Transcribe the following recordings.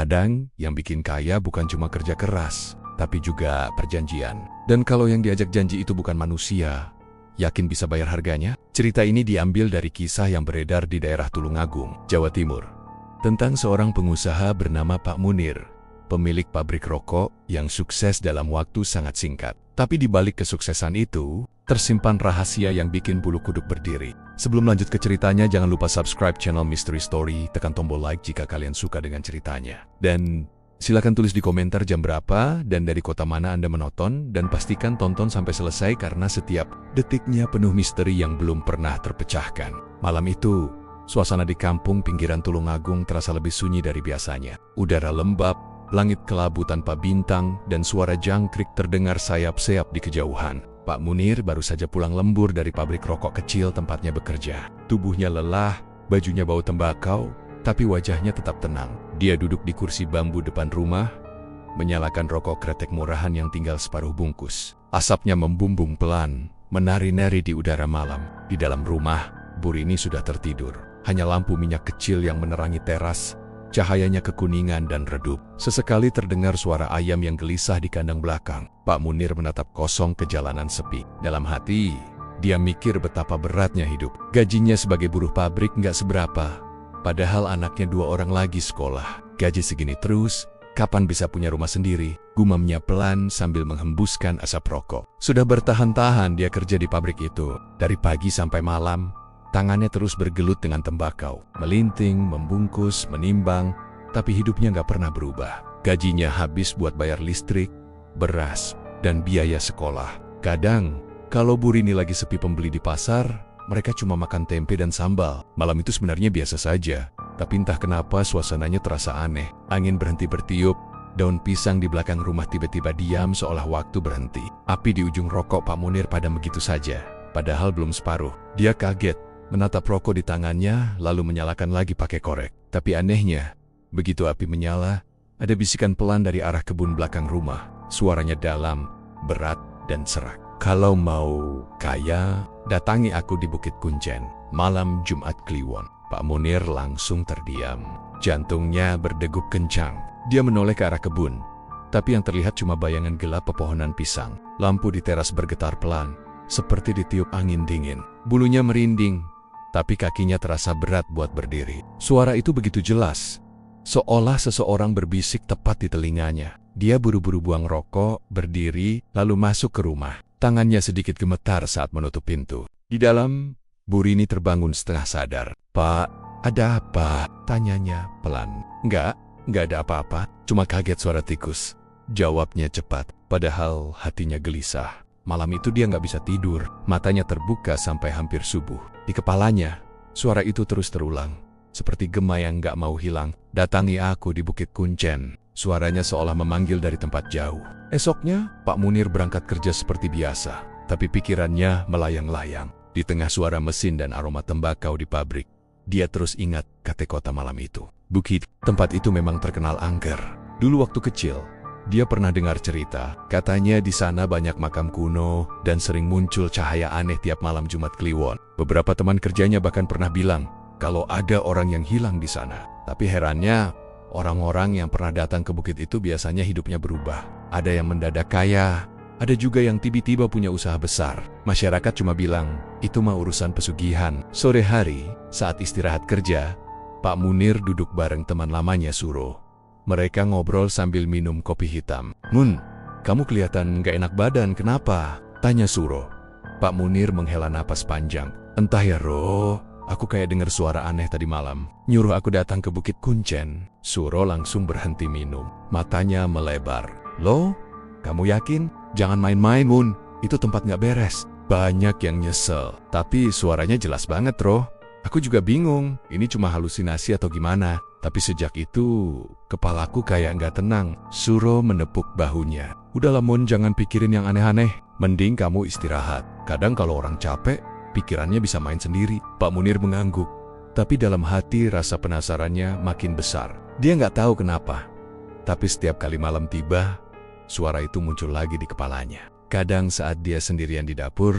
Kadang yang bikin kaya bukan cuma kerja keras, tapi juga perjanjian. Dan kalau yang diajak janji itu bukan manusia, yakin bisa bayar harganya? Cerita ini diambil dari kisah yang beredar di daerah Tulungagung, Jawa Timur. Tentang seorang pengusaha bernama Pak Munir, pemilik pabrik rokok yang sukses dalam waktu sangat singkat. Tapi di balik kesuksesan itu, tersimpan rahasia yang bikin bulu kuduk berdiri. Sebelum lanjut ke ceritanya, jangan lupa subscribe channel Mystery Story, tekan tombol like jika kalian suka dengan ceritanya. Dan silakan tulis di komentar jam berapa dan dari kota mana Anda menonton, dan pastikan tonton sampai selesai karena setiap detiknya penuh misteri yang belum pernah terpecahkan. Malam itu, suasana di kampung pinggiran Tulungagung terasa lebih sunyi dari biasanya. Udara lembab, langit kelabu tanpa bintang, dan suara jangkrik terdengar sayap-sayap di kejauhan. Pak Munir baru saja pulang lembur dari pabrik rokok kecil tempatnya bekerja. Tubuhnya lelah, bajunya bau tembakau, tapi wajahnya tetap tenang. Dia duduk di kursi bambu depan rumah, menyalakan rokok kretek murahan yang tinggal separuh bungkus. Asapnya membumbung pelan, menari-nari di udara malam. Di dalam rumah, Bu Rini sudah tertidur. Hanya lampu minyak kecil yang menerangi teras, cahayanya kekuningan dan redup. Sesekali terdengar suara ayam yang gelisah di kandang belakang. Pak Munir menatap kosong ke jalanan sepi. Dalam hati, dia mikir betapa beratnya hidup. Gajinya sebagai buruh pabrik nggak seberapa, padahal anaknya 2 orang lagi sekolah. Gaji segini terus, kapan bisa punya rumah sendiri? Gumamnya pelan sambil menghembuskan asap rokok. Sudah bertahan-tahan dia kerja di pabrik itu. Dari pagi sampai malam, tangannya terus bergelut dengan tembakau. Melinting, membungkus, menimbang, tapi hidupnya nggak pernah berubah. Gajinya habis buat bayar listrik, beras, dan biaya sekolah. Kadang, kalau Bu Rini lagi sepi pembeli di pasar, mereka cuma makan tempe dan sambal. Malam itu sebenarnya biasa saja, tapi entah kenapa suasananya terasa aneh. Angin berhenti bertiup, daun pisang di belakang rumah tiba-tiba diam seolah waktu berhenti. Api di ujung rokok Pak Munir padam begitu saja, padahal belum separuh. Dia kaget, menatap rokok di tangannya, lalu menyalakan lagi pakai korek. Tapi anehnya, begitu api menyala, ada bisikan pelan dari arah kebun belakang rumah. Suaranya dalam, berat, dan serak. Kalau mau kaya, datangi aku di Bukit Kuncen. Malam Jumat Kliwon. Pak Munir langsung terdiam. Jantungnya berdegup kencang. Dia menoleh ke arah kebun, tapi yang terlihat cuma bayangan gelap pepohonan pisang. Lampu di teras bergetar pelan, seperti ditiup angin dingin. Bulunya merinding, tapi kakinya terasa berat buat berdiri. Suara itu begitu jelas, seolah seseorang berbisik tepat di telinganya. Dia buru-buru buang rokok, berdiri, lalu masuk ke rumah. Tangannya sedikit gemetar saat menutup pintu. Di dalam, Bu Rini terbangun setengah sadar. "Pak, ada apa?" tanyanya pelan. Enggak ada apa-apa, cuma kaget suara tikus," jawabnya cepat, padahal hatinya gelisah. Malam itu dia nggak bisa tidur, matanya terbuka sampai hampir subuh. Di kepalanya, suara itu terus terulang, seperti gema yang nggak mau hilang. "Datangi aku di Bukit Kuncen." Suaranya seolah memanggil dari tempat jauh. Esoknya, Pak Munir berangkat kerja seperti biasa, tapi pikirannya melayang-layang. Di tengah suara mesin dan aroma tembakau di pabrik, dia terus ingat kata kota malam itu. Bukit, tempat itu memang terkenal angker. Dulu waktu kecil, dia pernah dengar cerita, katanya di sana banyak makam kuno dan sering muncul cahaya aneh tiap malam Jumat Kliwon. Beberapa teman kerjanya bahkan pernah bilang kalau ada orang yang hilang di sana. Tapi herannya, orang-orang yang pernah datang ke bukit itu biasanya hidupnya berubah. Ada yang mendadak kaya, ada juga yang tiba-tiba punya usaha besar. Masyarakat cuma bilang, itu mah urusan pesugihan. Sore hari, saat istirahat kerja, Pak Munir duduk bareng teman lamanya Suro. Mereka ngobrol sambil minum kopi hitam. "Mun, kamu kelihatan gak enak badan, kenapa?" tanya Suro. Pak Munir menghela napas panjang. "Entah ya Ro, aku kayak dengar suara aneh tadi malam. Nyuruh aku datang ke Bukit Kuncen." Suro langsung berhenti minum. Matanya melebar. "Loh, kamu yakin? Jangan main-main, Mun. Itu tempat gak beres." Banyak yang nyesel. "Tapi suaranya jelas banget, Ro. Aku juga bingung, ini cuma halusinasi atau gimana." Tapi sejak itu, kepalaku kayak nggak tenang. Suro menepuk bahunya. "Udahlah Mun, jangan pikirin yang aneh-aneh. Mending kamu istirahat. Kadang kalau orang capek, pikirannya bisa main sendiri." Pak Munir mengangguk. Tapi dalam hati rasa penasarannya makin besar. Dia nggak tahu kenapa. Tapi setiap kali malam tiba, suara itu muncul lagi di kepalanya. Kadang saat dia sendirian di dapur,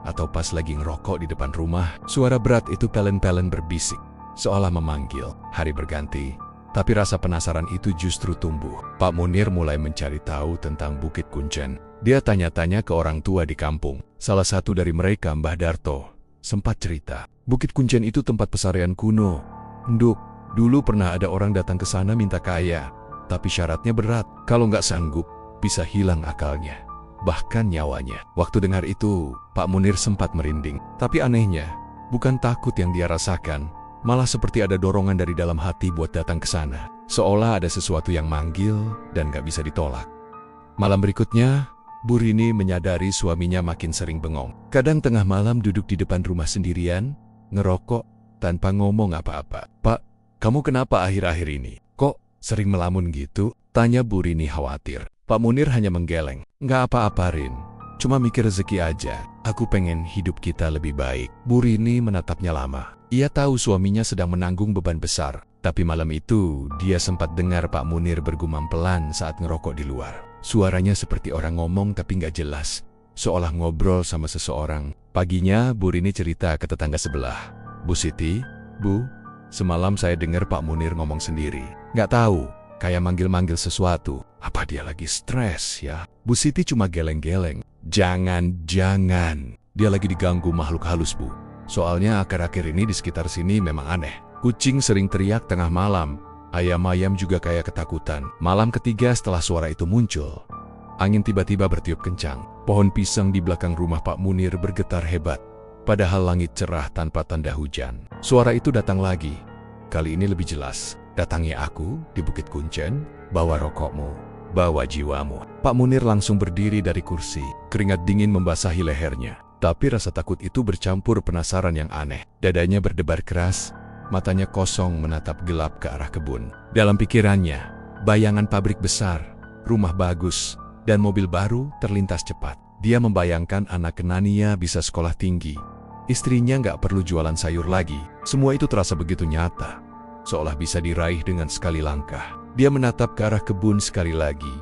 atau pas lagi ngerokok di depan rumah, suara berat itu pelen-pelen berbisik, seolah memanggil. Hari berganti, Tapi rasa penasaran itu justru tumbuh. Pak Munir mulai mencari tahu tentang Bukit Kuncen. Dia tanya-tanya ke orang tua di kampung. Salah satu dari mereka, Mbah Darto, sempat cerita. Bukit Kuncen itu tempat pesarian kuno. Nduk, dulu pernah ada orang datang ke sana minta kaya. Tapi syaratnya berat. Kalau nggak sanggup, bisa hilang akalnya. Bahkan nyawanya. Waktu dengar itu, Pak Munir sempat merinding. Tapi anehnya, bukan takut yang dia rasakan. Malah seperti ada dorongan dari dalam hati buat datang ke sana. Seolah ada sesuatu yang manggil dan gak bisa ditolak. Malam berikutnya, Bu Rini menyadari suaminya makin sering bengong. Kadang tengah malam duduk di depan rumah sendirian, ngerokok, tanpa ngomong apa-apa. Pak, kamu kenapa akhir-akhir ini? Kok sering melamun gitu? Tanya Bu Rini khawatir. Pak Munir hanya menggeleng. Nggak apa-apa, Rin. Cuma mikir rezeki aja. Aku pengen hidup kita lebih baik. Bu Rini menatapnya lama. Ia tahu suaminya sedang menanggung beban besar. Tapi malam itu, dia sempat dengar Pak Munir bergumam pelan saat ngerokok di luar. Suaranya seperti orang ngomong tapi nggak jelas. Seolah ngobrol sama seseorang. Paginya, Bu Rini cerita ke tetangga sebelah. Bu Siti, Bu, semalam saya dengar Pak Munir ngomong sendiri. Nggak tahu, kayak manggil-manggil sesuatu. Apa dia lagi stres ya? Bu Siti cuma geleng-geleng. Jangan-jangan dia lagi diganggu makhluk halus, Bu. Soalnya akhir-akhir ini di sekitar sini memang aneh. Kucing sering teriak tengah malam. Ayam-ayam juga kayak ketakutan. Malam ketiga setelah suara itu muncul, angin tiba-tiba bertiup kencang. Pohon pisang di belakang rumah Pak Munir bergetar hebat. Padahal langit cerah tanpa tanda hujan. Suara itu datang lagi. Kali ini lebih jelas. Datangi aku di Bukit Kuncen, bawa rokokmu, bawa jiwamu. Pak Munir langsung berdiri dari kursi. Keringat dingin membasahi lehernya. Tapi rasa takut itu bercampur penasaran yang aneh. Dadanya berdebar keras, matanya kosong menatap gelap ke arah kebun. Dalam pikirannya, bayangan pabrik besar, rumah bagus, dan mobil baru terlintas cepat. Dia membayangkan anak kenania bisa sekolah tinggi. Istrinya nggak perlu jualan sayur lagi. Semua itu terasa begitu nyata, seolah bisa diraih dengan sekali langkah. Dia menatap ke arah kebun sekali lagi,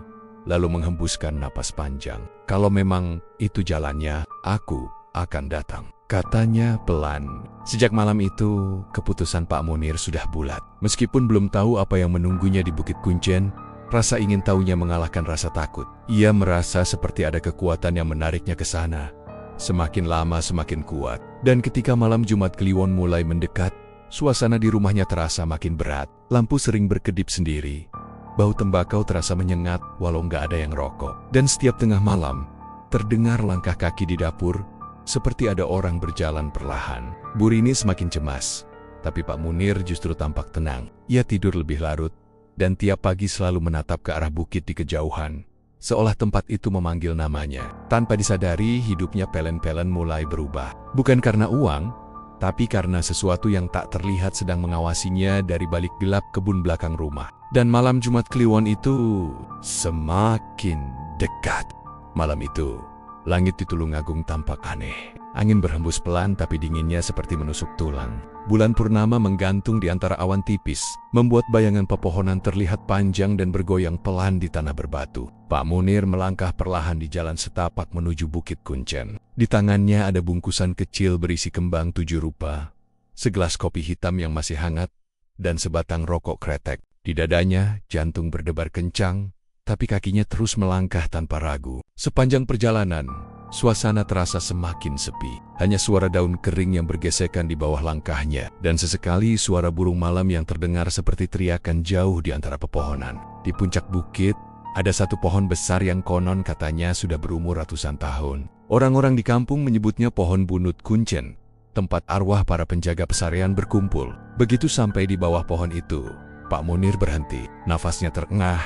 lalu menghembuskan napas panjang. Kalau memang itu jalannya, aku akan datang, katanya pelan. Sejak malam itu, keputusan Pak Munir sudah bulat. Meskipun belum tahu apa yang menunggunya di Bukit Kuncen, rasa ingin tahunya mengalahkan rasa takut. Ia merasa seperti ada kekuatan yang menariknya ke sana. Semakin lama semakin kuat. Dan ketika malam Jumat Kliwon mulai mendekat, suasana di rumahnya terasa makin berat. Lampu sering berkedip sendiri. Bau tembakau terasa menyengat walau nggak ada yang rokok. Dan setiap tengah malam, terdengar langkah kaki di dapur, seperti ada orang berjalan perlahan. Bu Rini semakin cemas, tapi Pak Munir justru tampak tenang. Ia tidur lebih larut, dan tiap pagi selalu menatap ke arah bukit di kejauhan, seolah tempat itu memanggil namanya. Tanpa disadari, hidupnya pelan-pelan mulai berubah. Bukan karena uang, tapi karena sesuatu yang tak terlihat sedang mengawasinya dari balik gelap kebun belakang rumah. Dan malam Jumat Kliwon itu semakin dekat. Malam itu, langit di Tulungagung tampak aneh. Angin berhembus pelan tapi dinginnya seperti menusuk tulang. Bulan purnama menggantung di antara awan tipis, membuat bayangan pepohonan terlihat panjang dan bergoyang pelan di tanah berbatu. Pak Munir melangkah perlahan di jalan setapak menuju Bukit Kuncen. Di tangannya ada bungkusan kecil berisi kembang 7 rupa, segelas kopi hitam yang masih hangat, dan sebatang rokok kretek. Di dadanya, jantung berdebar kencang, tapi kakinya terus melangkah tanpa ragu. Sepanjang perjalanan, suasana terasa semakin sepi. Hanya suara daun kering yang bergesekan di bawah langkahnya, dan sesekali suara burung malam yang terdengar seperti teriakan jauh di antara pepohonan. Di puncak bukit, ada satu pohon besar yang konon katanya sudah berumur ratusan tahun. Orang-orang di kampung menyebutnya pohon bunut kuncen, tempat arwah para penjaga pesarian berkumpul. Begitu sampai di bawah pohon itu, Pak Munir berhenti. Nafasnya terengah,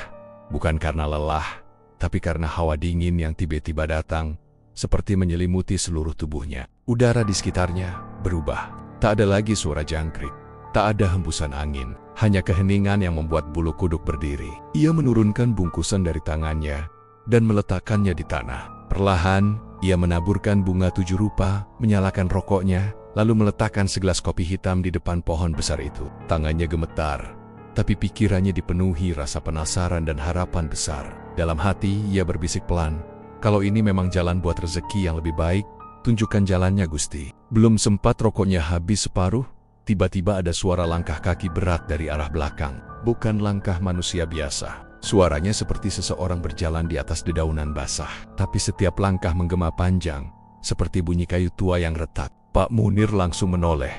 bukan karena lelah, tapi karena hawa dingin yang tiba-tiba datang, seperti menyelimuti seluruh tubuhnya. Udara di sekitarnya berubah. Tak ada lagi suara jangkrik, tak ada hembusan angin, hanya keheningan yang membuat bulu kuduk berdiri. Ia menurunkan bungkusan dari tangannya dan meletakkannya di tanah. Perlahan, ia menaburkan bunga 7 rupa, menyalakan rokoknya, lalu meletakkan segelas kopi hitam di depan pohon besar itu. Tangannya gemetar, tapi pikirannya dipenuhi rasa penasaran dan harapan besar. Dalam hati, ia berbisik pelan, "Kalau ini memang jalan buat rezeki yang lebih baik, tunjukkan jalannya, Gusti." Belum sempat rokoknya habis separuh, tiba-tiba ada suara langkah kaki berat dari arah belakang. Bukan langkah manusia biasa. Suaranya seperti seseorang berjalan di atas dedaunan basah. Tapi setiap langkah menggema panjang, seperti bunyi kayu tua yang retak. Pak Munir langsung menoleh.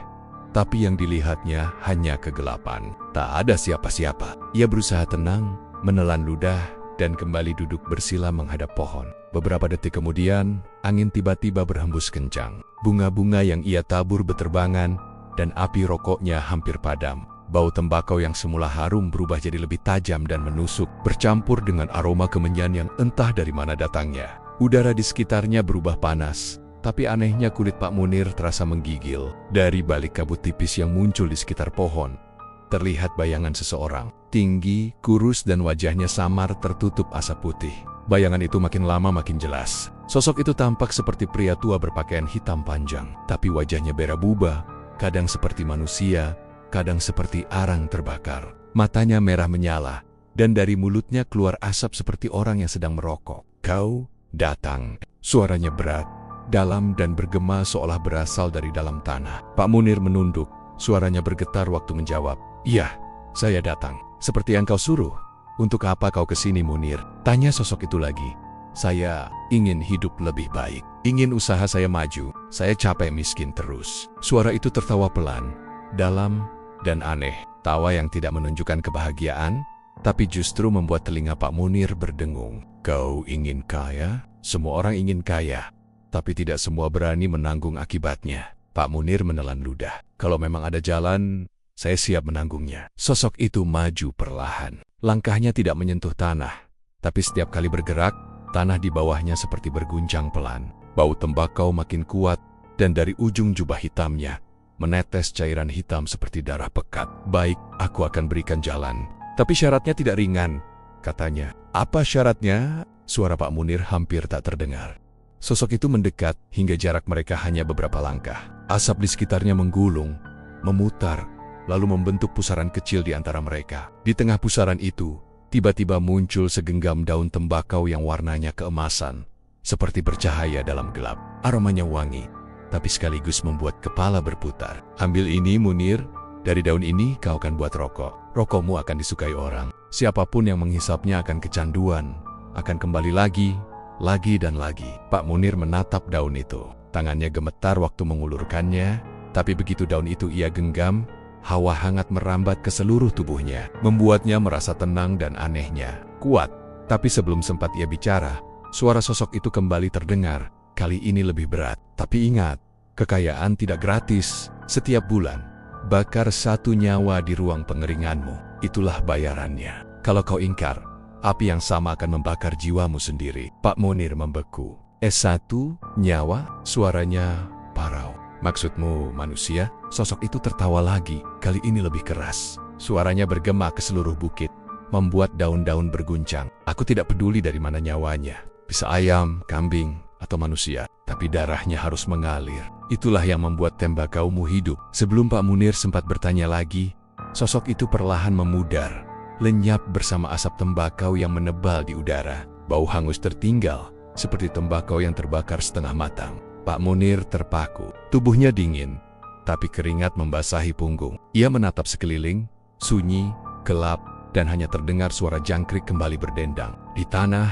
Tapi yang dilihatnya hanya kegelapan. Tak ada siapa-siapa. Ia berusaha tenang, menelan ludah, dan kembali duduk bersila menghadap pohon. Beberapa detik kemudian, angin tiba-tiba berhembus kencang. Bunga-bunga yang ia tabur beterbangan, dan api rokoknya hampir padam. Bau tembakau yang semula harum berubah jadi lebih tajam dan menusuk, bercampur dengan aroma kemenyan yang entah dari mana datangnya. Udara di sekitarnya berubah panas, tapi anehnya kulit Pak Munir terasa menggigil. Dari balik kabut tipis yang muncul di sekitar pohon, terlihat bayangan seseorang. Tinggi, kurus, dan wajahnya samar tertutup asap putih. Bayangan itu makin lama makin jelas. Sosok itu tampak seperti pria tua berpakaian hitam panjang, tapi wajahnya berubah, kadang seperti manusia, kadang seperti arang terbakar. Matanya merah menyala, dan dari mulutnya keluar asap seperti orang yang sedang merokok. "Kau datang." Suaranya berat, dalam, dan bergema seolah berasal dari dalam tanah. Pak Munir menunduk, suaranya bergetar waktu menjawab. "Iya, saya datang. Seperti yang kau suruh." "Untuk apa kau kesini, Munir?" Tanya sosok itu lagi. "Saya ingin hidup lebih baik. Ingin usaha saya maju. Saya capek miskin terus." Suara itu tertawa pelan, dalam, dan aneh. Tawa yang tidak menunjukkan kebahagiaan, tapi justru membuat telinga Pak Munir berdengung. "Kau ingin kaya? Semua orang ingin kaya, tapi tidak semua berani menanggung akibatnya." Pak Munir menelan ludah. "Kalau memang ada jalan, saya siap menanggungnya." Sosok itu maju perlahan. Langkahnya tidak menyentuh tanah, tapi setiap kali bergerak, tanah di bawahnya seperti berguncang pelan. Bau tembakau makin kuat, dan dari ujung jubah hitamnya menetes cairan hitam seperti darah pekat. "Baik, aku akan berikan jalan. Tapi syaratnya tidak ringan," katanya. "Apa syaratnya?" Suara Pak Munir hampir tak terdengar. Sosok itu mendekat hingga jarak mereka hanya beberapa langkah. Asap di sekitarnya menggulung, memutar, lalu membentuk pusaran kecil di antara mereka. Di tengah pusaran itu, tiba-tiba muncul segenggam daun tembakau yang warnanya keemasan, seperti bercahaya dalam gelap. Aromanya wangi, tapi sekaligus membuat kepala berputar. "Ambil ini, Munir. Dari daun ini kau akan buat rokok. Rokokmu akan disukai orang. Siapapun yang menghisapnya akan kecanduan, akan kembali lagi, dan lagi." Pak Munir menatap daun itu. Tangannya gemetar waktu mengulurkannya, tapi begitu daun itu ia genggam, hawa hangat merambat ke seluruh tubuhnya, membuatnya merasa tenang dan anehnya kuat. Tapi sebelum sempat ia bicara, suara sosok itu kembali terdengar. Kali ini lebih berat. "Tapi ingat, kekayaan tidak gratis. Setiap bulan, bakar 1 nyawa di ruang pengeringanmu. Itulah bayarannya. Kalau kau ingkar, api yang sama akan membakar jiwamu sendiri." Pak Munir membeku. "S1 nyawa?" Suaranya parau. "Maksudmu manusia?" Sosok itu tertawa lagi, kali ini lebih keras. Suaranya bergema ke seluruh bukit, membuat daun-daun berguncang. "Aku tidak peduli dari mana nyawanya. Bisa ayam, kambing, atau manusia, tapi darahnya harus mengalir. Itulah yang membuat tembakaumu hidup." Sebelum Pak Munir sempat bertanya lagi, sosok itu perlahan memudar, lenyap bersama asap tembakau yang menebal di udara. Bau hangus tertinggal, seperti tembakau yang terbakar setengah matang. Pak Munir terpaku. Tubuhnya dingin, tapi keringat membasahi punggung. Ia menatap sekeliling, sunyi, gelap, dan hanya terdengar suara jangkrik kembali berdendang. Di tanah,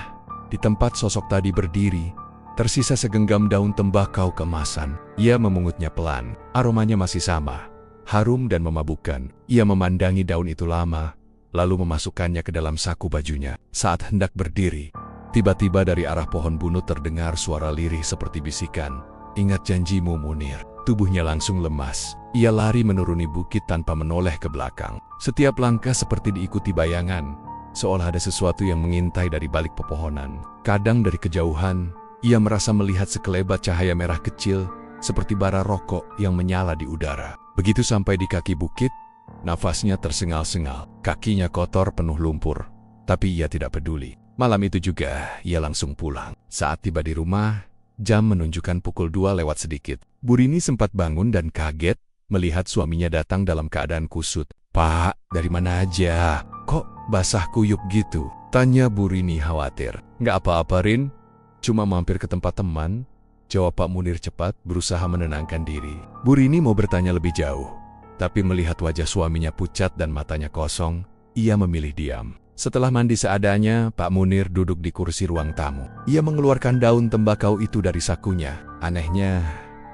di tempat sosok tadi berdiri, tersisa segenggam daun tembakau keemasan. Ia memungutnya pelan. Aromanya masih sama, harum dan memabukkan. Ia memandangi daun itu lama, lalu memasukkannya ke dalam saku bajunya. Saat hendak berdiri, tiba-tiba dari arah pohon bunut terdengar suara lirih seperti bisikan. "Ingat janjimu, Munir." Tubuhnya langsung lemas. Ia lari menuruni bukit tanpa menoleh ke belakang. Setiap langkah seperti diikuti bayangan, seolah ada sesuatu yang mengintai dari balik pepohonan. Kadang dari kejauhan, ia merasa melihat sekelebat cahaya merah kecil, seperti bara rokok yang menyala di udara. Begitu sampai di kaki bukit, nafasnya tersengal-sengal. Kakinya kotor penuh lumpur, tapi ia tidak peduli. Malam itu juga, ia langsung pulang. Saat tiba di rumah, jam menunjukkan pukul 2 lewat sedikit. Burini sempat bangun dan kaget melihat suaminya datang dalam keadaan kusut. "Pak, dari mana aja? Kok basah kuyup gitu?" tanya Burini khawatir. "Nggak apa-apa, Rin. Cuma mampir ke tempat teman," jawab Pak Munir cepat, berusaha menenangkan diri. Burini mau bertanya lebih jauh, Tapi melihat wajah suaminya pucat dan matanya kosong, ia memilih diam. Setelah mandi seadanya, Pak Munir duduk di kursi ruang tamu. Ia mengeluarkan daun tembakau itu dari sakunya. Anehnya,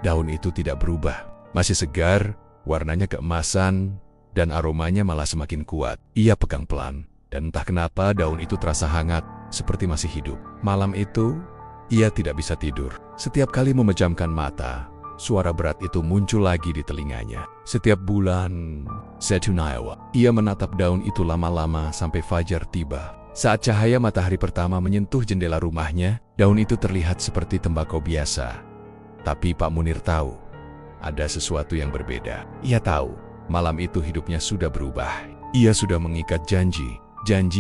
daun itu tidak berubah. Masih segar, warnanya keemasan, dan aromanya malah semakin kuat. Ia pegang pelan, dan entah kenapa daun itu terasa hangat, seperti masih hidup. Malam itu, ia tidak bisa tidur. Setiap kali memejamkan mata, suara berat itu muncul lagi di telinganya. Setiap bulan, Setunayawa, ia menatap daun itu lama-lama sampai fajar tiba. Saat cahaya matahari pertama menyentuh jendela rumahnya, daun itu terlihat seperti tembakau biasa. Tapi Pak Munir tahu, ada sesuatu yang berbeda. Ia tahu, malam itu hidupnya sudah berubah. Ia sudah mengikat janji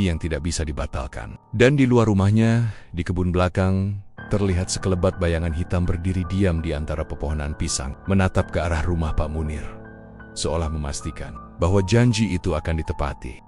yang tidak bisa dibatalkan. Dan di luar rumahnya, di kebun belakang, terlihat sekelebat bayangan hitam berdiri diam di antara pepohonan pisang, menatap ke arah rumah Pak Munir, seolah memastikan bahwa janji itu akan ditepati.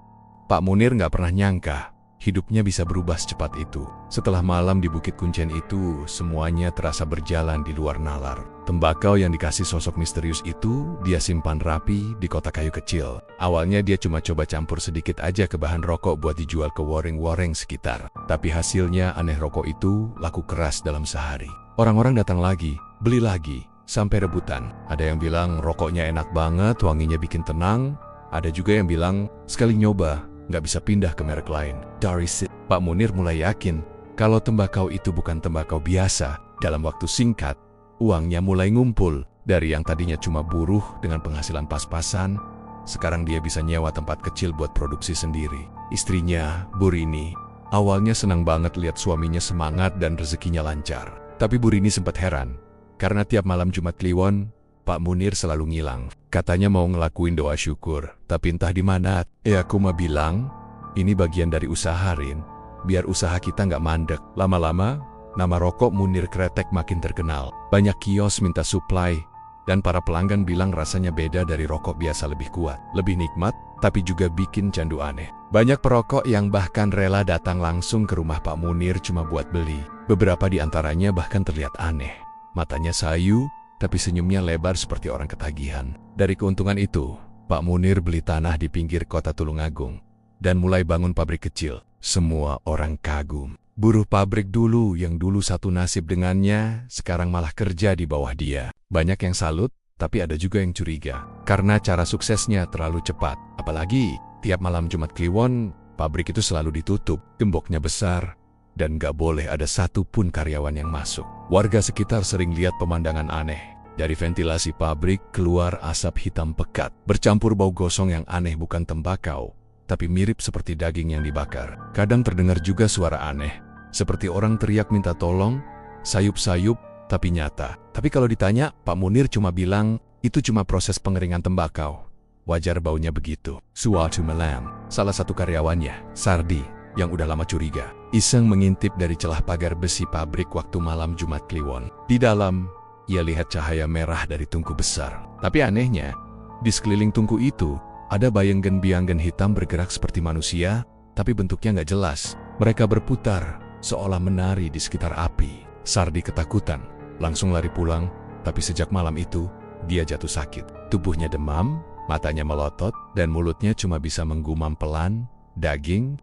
Pak Munir nggak pernah nyangka hidupnya bisa berubah secepat itu. Setelah malam di Bukit Kuncen itu, semuanya terasa berjalan di luar nalar. Tembakau yang dikasih sosok misterius itu, dia simpan rapi di kotak kayu kecil. Awalnya dia cuma coba campur sedikit aja ke bahan rokok buat dijual ke wareng-wareng sekitar. Tapi hasilnya aneh, rokok itu laku keras dalam sehari. Orang-orang datang lagi, beli lagi, sampai rebutan. Ada yang bilang rokoknya enak banget, wanginya bikin tenang. Ada juga yang bilang, sekali nyoba, nggak bisa pindah ke merek lain. Dari situ, Pak Munir mulai yakin kalau tembakau itu bukan tembakau biasa. Dalam waktu singkat, uangnya mulai ngumpul. Dari yang tadinya cuma buruh dengan penghasilan pas-pasan, sekarang dia bisa nyewa tempat kecil buat produksi sendiri. Istrinya, Bu Rini, awalnya senang banget lihat suaminya semangat dan rezekinya lancar. Tapi Bu Rini sempat heran, karena tiap malam Jumat Kliwon, Pak Munir selalu ngilang. Katanya mau ngelakuin doa syukur, tapi entah di mana. Aku mah bilang, ini bagian dari usaha, Rin. Biar usaha kita nggak mandek. Lama-lama, nama rokok Munir Kretek makin terkenal. Banyak kios minta suplai, dan para pelanggan bilang rasanya beda dari rokok biasa, lebih kuat, lebih nikmat, tapi juga bikin candu aneh. Banyak perokok yang bahkan rela datang langsung ke rumah Pak Munir cuma buat beli. Beberapa di antaranya bahkan terlihat aneh. Matanya sayu, tapi senyumnya lebar seperti orang ketagihan. Dari keuntungan itu, Pak Munir beli tanah di pinggir kota Tulungagung dan mulai bangun pabrik kecil. Semua orang kagum. Buruh pabrik dulu yang dulu satu nasib dengannya, sekarang malah kerja di bawah dia. Banyak yang salut, tapi ada juga yang curiga. Karena cara suksesnya terlalu cepat. Apalagi, tiap malam Jumat Kliwon, pabrik itu selalu ditutup, gemboknya besar, dan gak boleh ada satupun karyawan yang masuk. Warga sekitar sering lihat pemandangan aneh. Dari ventilasi pabrik keluar asap hitam pekat, bercampur bau gosong yang aneh, bukan tembakau, tapi mirip seperti daging yang dibakar. Kadang terdengar juga suara aneh, seperti orang teriak minta tolong, sayup-sayup, tapi nyata. Tapi kalau ditanya, Pak Munir cuma bilang, itu cuma proses pengeringan tembakau. Wajar baunya begitu. Suatu malam, salah satu karyawannya, Sardi, yang udah lama curiga, iseng mengintip dari celah pagar besi pabrik waktu malam Jumat Kliwon. Di dalam, ia lihat cahaya merah dari tungku besar. Tapi anehnya, di sekeliling tungku itu, ada bayanggen-bianggen hitam bergerak seperti manusia, tapi bentuknya nggak jelas. Mereka berputar, seolah menari di sekitar api. Sardi ketakutan, langsung lari pulang, tapi sejak malam itu, dia jatuh sakit. Tubuhnya demam, matanya melotot, dan mulutnya cuma bisa menggumam pelan, daging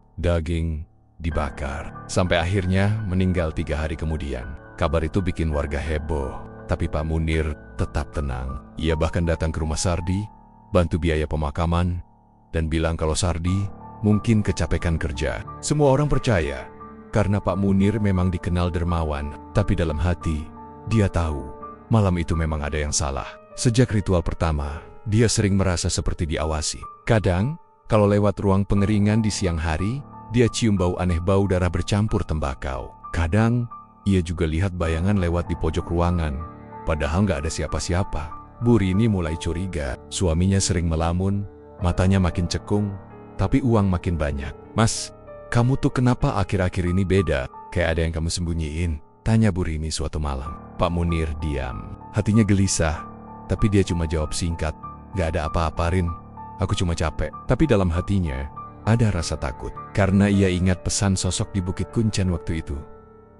dibakar. Sampai akhirnya meninggal 3 hari kemudian. Kabar itu bikin warga heboh. Tapi Pak Munir tetap tenang. Ia bahkan datang ke rumah Sardi, bantu biaya pemakaman, dan bilang kalau Sardi mungkin kecapekan kerja. Semua orang percaya, karena Pak Munir memang dikenal dermawan. Tapi dalam hati, dia tahu, malam itu memang ada yang salah. Sejak ritual pertama, dia sering merasa seperti diawasi. Kadang, kalau lewat ruang pengeringan di siang hari, dia cium bau aneh, bau darah bercampur tembakau. Kadang, ia juga lihat bayangan lewat di pojok ruangan, padahal nggak ada siapa-siapa. Bu Rini mulai curiga, suaminya sering melamun, matanya makin cekung, tapi uang makin banyak. Mas, kamu tuh kenapa akhir-akhir ini beda? Kayak ada yang kamu sembunyiin? Tanya Bu Rini suatu malam. Pak Munir diam, hatinya gelisah, tapi dia cuma jawab singkat, nggak ada apa-apa, Rin. Aku cuma capek. Tapi dalam hatinya, ada rasa takut, karena ia ingat pesan sosok di Bukit Kuncen waktu itu.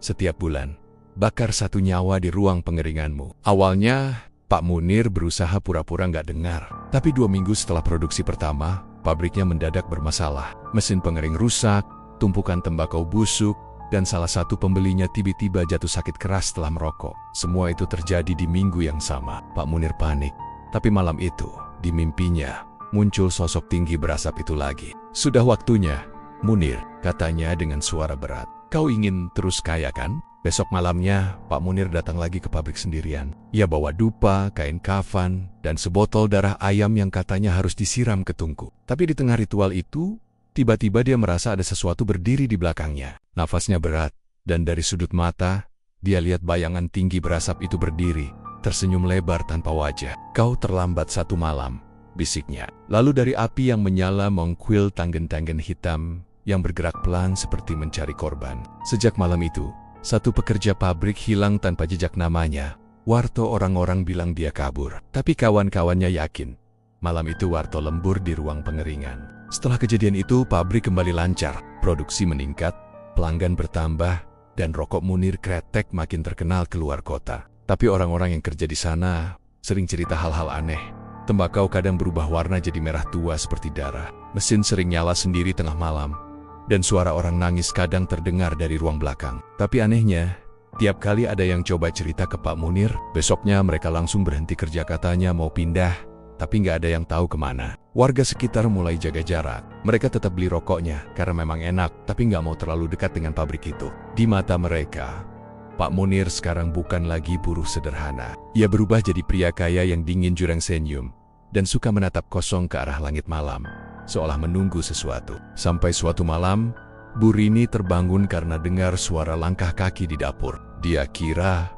Setiap bulan, bakar 1 nyawa di ruang pengeringanmu. Awalnya, Pak Munir berusaha pura-pura nggak dengar. Tapi 2 minggu setelah produksi pertama, pabriknya mendadak bermasalah. Mesin pengering rusak, tumpukan tembakau busuk, dan salah satu pembelinya tiba-tiba jatuh sakit keras setelah merokok. Semua itu terjadi di minggu yang sama. Pak Munir panik. Tapi malam itu, di mimpinya, muncul sosok tinggi berasap itu lagi. "Sudah waktunya, Munir," katanya dengan suara berat. "Kau ingin terus kaya kan?" Besok malamnya, Pak Munir datang lagi ke pabrik sendirian. Ia bawa dupa, kain kafan, dan sebotol darah ayam yang katanya harus disiram ke tungku. Tapi di tengah ritual itu, tiba-tiba dia merasa ada sesuatu berdiri di belakangnya. Nafasnya berat, dan dari sudut mata, dia lihat bayangan tinggi berasap itu berdiri, tersenyum lebar tanpa wajah. "Kau terlambat 1 malam," bisiknya. Lalu dari api yang menyala mengkuil tanggen-tanggen hitam yang bergerak pelan seperti mencari korban. Sejak malam itu, satu pekerja pabrik hilang tanpa jejak namanya. Warto orang-orang bilang dia kabur. Tapi kawan-kawannya yakin, malam itu Warto lembur di ruang pengeringan. Setelah kejadian itu, pabrik kembali lancar. Produksi meningkat, pelanggan bertambah, dan rokok Munir kretek makin terkenal keluar kota. Tapi orang-orang yang kerja di sana sering cerita hal-hal aneh. Tembakau kadang berubah warna jadi merah tua seperti darah. Mesin sering nyala sendiri tengah malam. Dan suara orang nangis kadang terdengar dari ruang belakang. Tapi anehnya, tiap kali ada yang coba cerita ke Pak Munir, besoknya mereka langsung berhenti kerja, katanya mau pindah, tapi nggak ada yang tahu kemana. Warga sekitar mulai jaga jarak. Mereka tetap beli rokoknya karena memang enak, tapi nggak mau terlalu dekat dengan pabrik itu. Di mata mereka, Pak Munir sekarang bukan lagi buruh sederhana. Ia berubah jadi pria kaya yang dingin, jurang senyum, dan suka menatap kosong ke arah langit malam, seolah menunggu sesuatu. Sampai suatu malam, Bu Rini terbangun karena dengar suara langkah kaki di dapur. Dia kira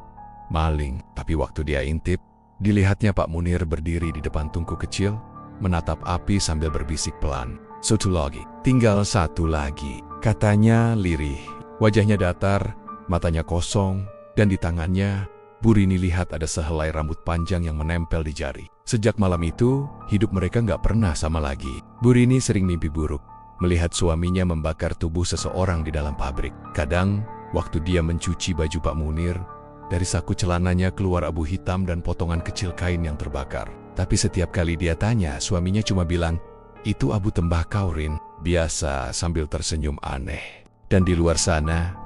maling, tapi waktu dia intip, dilihatnya Pak Munir berdiri di depan tungku kecil, menatap api sambil berbisik pelan. "Satu lagi, tinggal 1 lagi," katanya lirih. Wajahnya datar, matanya kosong, dan di tangannya, Bu Rini lihat ada sehelai rambut panjang yang menempel di jari. Sejak malam itu, hidup mereka nggak pernah sama lagi. Bu Rini sering mimpi buruk, melihat suaminya membakar tubuh seseorang di dalam pabrik. Kadang, waktu dia mencuci baju Pak Munir, dari saku celananya keluar abu hitam dan potongan kecil kain yang terbakar. Tapi setiap kali dia tanya, suaminya cuma bilang, "Itu abu tembakau, Rin," biasa sambil tersenyum aneh. Dan di luar sana,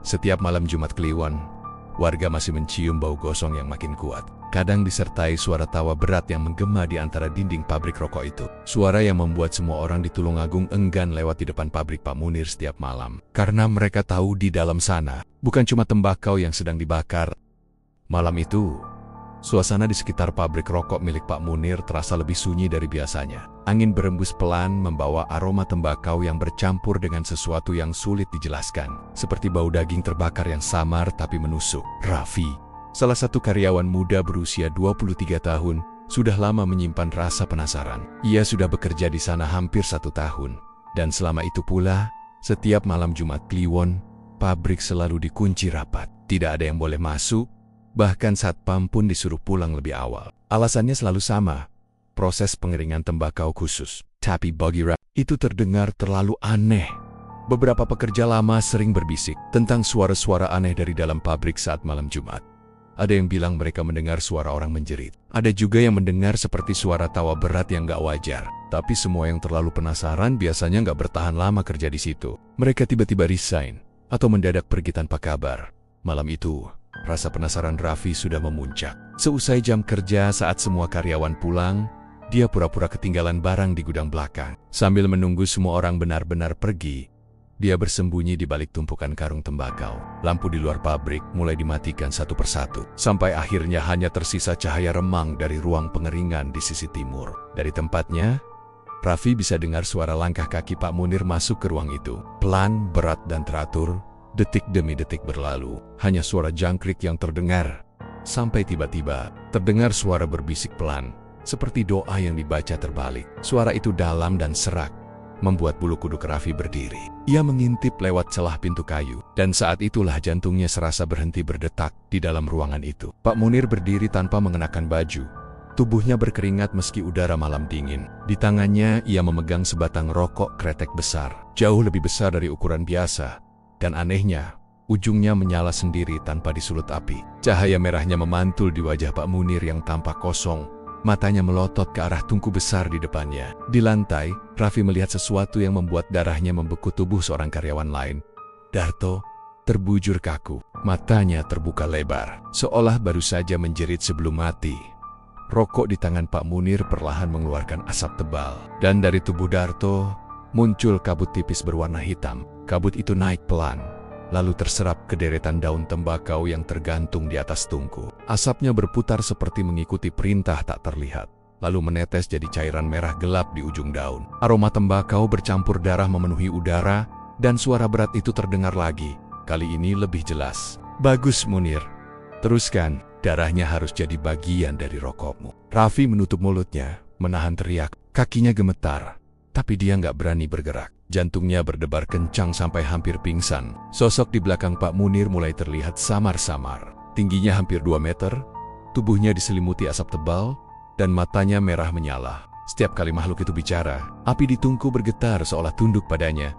setiap malam Jumat Kliwon, warga masih mencium bau gosong yang makin kuat. Kadang disertai suara tawa berat yang menggema di antara dinding pabrik rokok itu. Suara yang membuat semua orang di Tulungagung enggan lewat di depan pabrik Pak Munir setiap malam. Karena mereka tahu di dalam sana, bukan cuma tembakau yang sedang dibakar. Malam itu, suasana di sekitar pabrik rokok milik Pak Munir terasa lebih sunyi dari biasanya. Angin berembus pelan membawa aroma tembakau yang bercampur dengan sesuatu yang sulit dijelaskan. Seperti bau daging terbakar yang samar tapi menusuk. Raffi, salah satu karyawan muda berusia 23 tahun, sudah lama menyimpan rasa penasaran. Ia sudah bekerja di sana hampir 1 tahun. Dan selama itu pula, setiap malam Jumat Kliwon, pabrik selalu dikunci rapat. Tidak ada yang boleh masuk, bahkan satpam pun disuruh pulang lebih awal. Alasannya selalu sama, proses pengeringan tembakau khusus. Tapi bagi Raffi, itu terdengar terlalu aneh. Beberapa pekerja lama sering berbisik tentang suara-suara aneh dari dalam pabrik saat malam Jumat. Ada yang bilang mereka mendengar suara orang menjerit. Ada juga yang mendengar seperti suara tawa berat yang gak wajar. Tapi semua yang terlalu penasaran biasanya gak bertahan lama kerja di situ. Mereka tiba-tiba resign atau mendadak pergi tanpa kabar. Malam itu, rasa penasaran Raffi sudah memuncak. Seusai jam kerja saat semua karyawan pulang, dia pura-pura ketinggalan barang di gudang belakang. Sambil menunggu semua orang benar-benar pergi, dia bersembunyi di balik tumpukan karung tembakau. Lampu di luar pabrik mulai dimatikan satu persatu, sampai akhirnya hanya tersisa cahaya remang dari ruang pengeringan di sisi timur. Dari tempatnya, Raffi bisa dengar suara langkah kaki Pak Munir masuk ke ruang itu. Pelan, berat, dan teratur, detik demi detik berlalu. Hanya suara jangkrik yang terdengar. Sampai tiba-tiba, terdengar suara berbisik pelan, seperti doa yang dibaca terbalik. Suara itu dalam dan serak, membuat bulu kuduk Raffi berdiri. Ia mengintip lewat celah pintu kayu, dan saat itulah jantungnya serasa berhenti berdetak di dalam ruangan itu. Pak Munir berdiri tanpa mengenakan baju. Tubuhnya berkeringat meski udara malam dingin. Di tangannya ia memegang sebatang rokok kretek besar, jauh lebih besar dari ukuran biasa. Dan anehnya, ujungnya menyala sendiri tanpa disulut api. Cahaya merahnya memantul di wajah Pak Munir yang tampak kosong, Matanya melotot ke arah tungku besar di depannya. Di lantai, Raffi melihat sesuatu yang membuat darahnya membeku tubuh seorang karyawan lain. Darto terbujur kaku. Matanya terbuka lebar, seolah baru saja menjerit sebelum mati. Rokok di tangan Pak Munir perlahan mengeluarkan asap tebal. Dan dari tubuh Darto muncul kabut tipis berwarna hitam. Kabut itu naik pelan, lalu terserap ke deretan daun tembakau yang tergantung di atas tungku. Asapnya berputar seperti mengikuti perintah tak terlihat, lalu menetes jadi cairan merah gelap di ujung daun. Aroma tembakau bercampur darah memenuhi udara, dan suara berat itu terdengar lagi. Kali ini lebih jelas. Bagus Munir, teruskan. Darahnya harus jadi bagian dari rokokmu. Raffi menutup mulutnya, menahan teriak. Kakinya gemetar, tapi dia nggak berani bergerak. Jantungnya berdebar kencang sampai hampir pingsan. Sosok di belakang Pak Munir mulai terlihat samar-samar. Tingginya hampir 2 meter, tubuhnya diselimuti asap tebal, dan matanya merah menyala. Setiap kali makhluk itu bicara, api di tungku bergetar seolah tunduk padanya.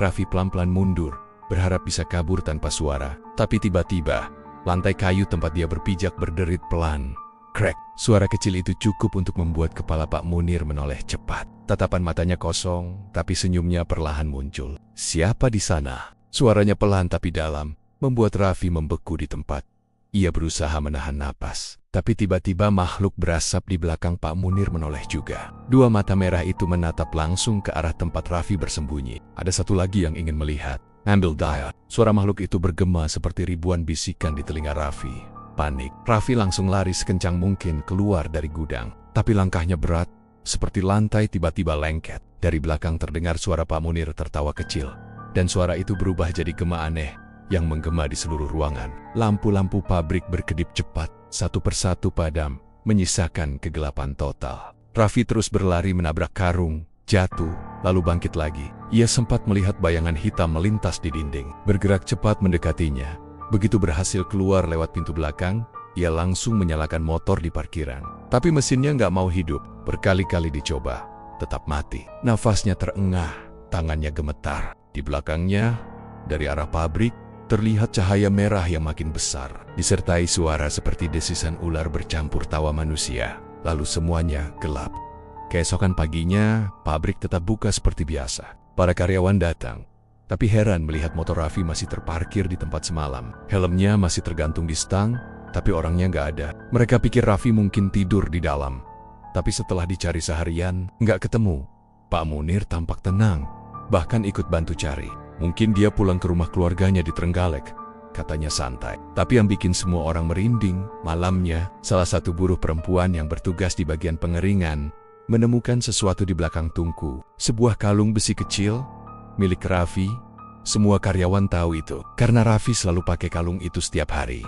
Raffi pelan-pelan mundur, berharap bisa kabur tanpa suara. Tapi tiba-tiba, lantai kayu tempat dia berpijak berderit pelan. Krek, suara kecil itu cukup untuk membuat kepala Pak Munir menoleh cepat. Tatapan matanya kosong, tapi senyumnya perlahan muncul. Siapa di sana? Suaranya pelan tapi dalam, membuat Raffi membeku di tempat. Ia berusaha menahan napas, tapi tiba-tiba makhluk berasap di belakang Pak Munir menoleh juga. 2 mata merah itu menatap langsung ke arah tempat Raffi bersembunyi. Ada satu lagi yang ingin melihat. Ambil daya. Suara makhluk itu bergema seperti ribuan bisikan di telinga Raffi. Panik. Raffi langsung lari sekencang mungkin keluar dari gudang. Tapi langkahnya berat, seperti lantai tiba-tiba lengket. Dari belakang terdengar suara Pak Munir tertawa kecil. Dan suara itu berubah jadi gema aneh yang menggema di seluruh ruangan. Lampu-lampu pabrik berkedip cepat, satu persatu padam, menyisakan kegelapan total. Raffi terus berlari menabrak karung, jatuh, lalu bangkit lagi. Ia sempat melihat bayangan hitam melintas di dinding, bergerak cepat mendekatinya. Begitu berhasil keluar lewat pintu belakang, ia langsung menyalakan motor di parkiran. Tapi mesinnya nggak mau hidup, berkali-kali dicoba, tetap mati. Nafasnya terengah, tangannya gemetar. Di belakangnya, dari arah pabrik, terlihat cahaya merah yang makin besar, disertai suara seperti desisan ular bercampur tawa manusia. Lalu semuanya gelap. Keesokan paginya, pabrik tetap buka seperti biasa. Para karyawan datang, tapi heran melihat motor Raffi masih terparkir di tempat semalam. Helmnya masih tergantung di stang, tapi orangnya nggak ada. Mereka pikir Raffi mungkin tidur di dalam. Tapi setelah dicari seharian, nggak ketemu. Pak Munir tampak tenang, bahkan ikut bantu cari. Mungkin dia pulang ke rumah keluarganya di Trenggalek, katanya santai. Tapi yang bikin semua orang merinding, malamnya, salah satu buruh perempuan yang bertugas di bagian pengeringan menemukan sesuatu di belakang tungku. Sebuah kalung besi kecil, milik Raffi. Semua karyawan tahu itu, karena Raffi selalu pakai kalung itu setiap hari.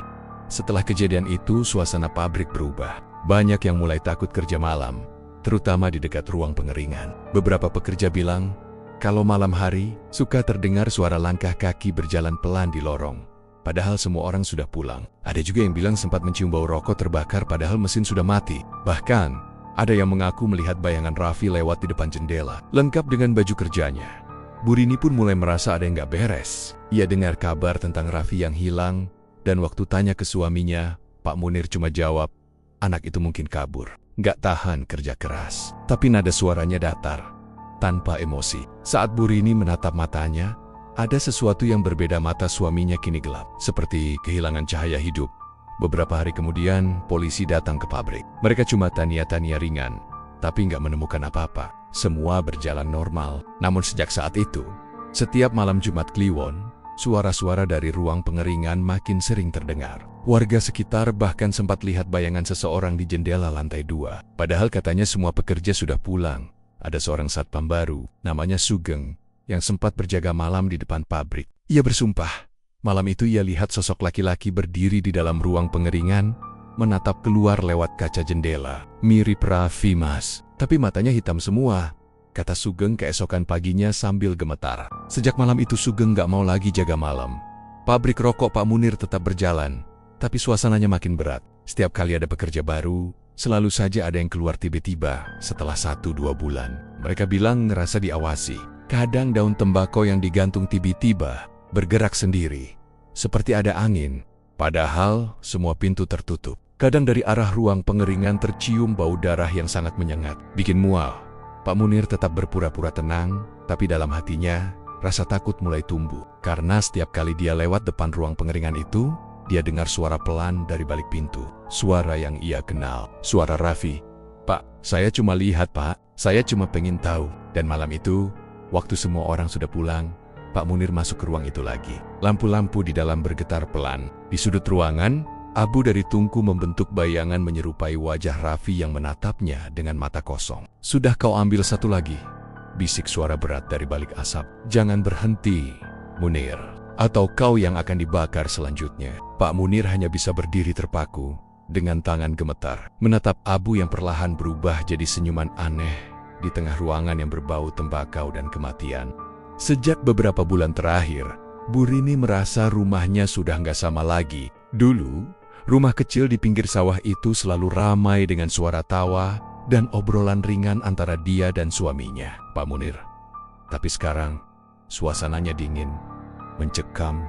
Setelah kejadian itu, suasana pabrik berubah. Banyak yang mulai takut kerja malam, terutama di dekat ruang pengeringan. Beberapa pekerja bilang, kalau malam hari, suka terdengar suara langkah kaki berjalan pelan di lorong. Padahal semua orang sudah pulang. Ada juga yang bilang sempat mencium bau rokok terbakar padahal mesin sudah mati. Bahkan, ada yang mengaku melihat bayangan Raffi lewat di depan jendela, lengkap dengan baju kerjanya. Burini pun mulai merasa ada yang gak beres. Ia dengar kabar tentang Raffi yang hilang, dan waktu tanya ke suaminya, Pak Munir cuma jawab, anak itu mungkin kabur. Gak tahan kerja keras. Tapi nada suaranya datar, tanpa emosi. Saat Burini menatap matanya, ada sesuatu yang berbeda. Mata suaminya kini gelap, seperti kehilangan cahaya hidup. Beberapa hari kemudian, polisi datang ke pabrik. Mereka cuma tania-tania ringan, tapi nggak menemukan apa-apa. Semua berjalan normal. Namun sejak saat itu, setiap malam Jumat Kliwon, suara-suara dari ruang pengeringan makin sering terdengar. Warga sekitar bahkan sempat lihat bayangan seseorang di jendela lantai 2. Padahal katanya semua pekerja sudah pulang. Ada seorang satpam baru, namanya Sugeng, yang sempat berjaga malam di depan pabrik. Ia bersumpah, malam itu ia lihat sosok laki-laki berdiri di dalam ruang pengeringan, menatap keluar lewat kaca jendela. Mirip Raffi, Mas, tapi matanya hitam semua, kata Sugeng keesokan paginya sambil gemetar. Sejak malam itu Sugeng gak mau lagi jaga malam. Pabrik rokok Pak Munir tetap berjalan, tapi suasananya makin berat. Setiap kali ada pekerja baru, selalu saja ada yang keluar tiba-tiba setelah 1-2 bulan. Mereka bilang ngerasa diawasi. Kadang daun tembakau yang digantung tiba-tiba bergerak sendiri, seperti ada angin, padahal semua pintu tertutup. Kadang dari arah ruang pengeringan tercium bau darah yang sangat menyengat. Bikin mual. Pak Munir tetap berpura-pura tenang, tapi dalam hatinya, rasa takut mulai tumbuh. Karena setiap kali dia lewat depan ruang pengeringan itu, dia dengar suara pelan dari balik pintu. Suara yang ia kenal. Suara Raffi. "Pak, saya cuma lihat, Pak. Saya cuma pengen tahu." Dan malam itu, waktu semua orang sudah pulang, Pak Munir masuk ke ruang itu lagi. Lampu-lampu di dalam bergetar pelan. Di sudut ruangan, abu dari tungku membentuk bayangan menyerupai wajah Raffi yang menatapnya dengan mata kosong. "Sudah kau ambil satu lagi?" bisik suara berat dari balik asap. "Jangan berhenti, Munir, atau kau yang akan dibakar selanjutnya." Pak Munir hanya bisa berdiri terpaku, dengan tangan gemetar, menatap abu yang perlahan berubah jadi senyuman aneh di tengah ruangan yang berbau tembakau dan kematian. Sejak beberapa bulan terakhir, Bu Rini merasa rumahnya sudah nggak sama lagi. Dulu, rumah kecil di pinggir sawah itu selalu ramai dengan suara tawa dan obrolan ringan antara dia dan suaminya, Pak Munir. Tapi sekarang, suasananya dingin, mencekam,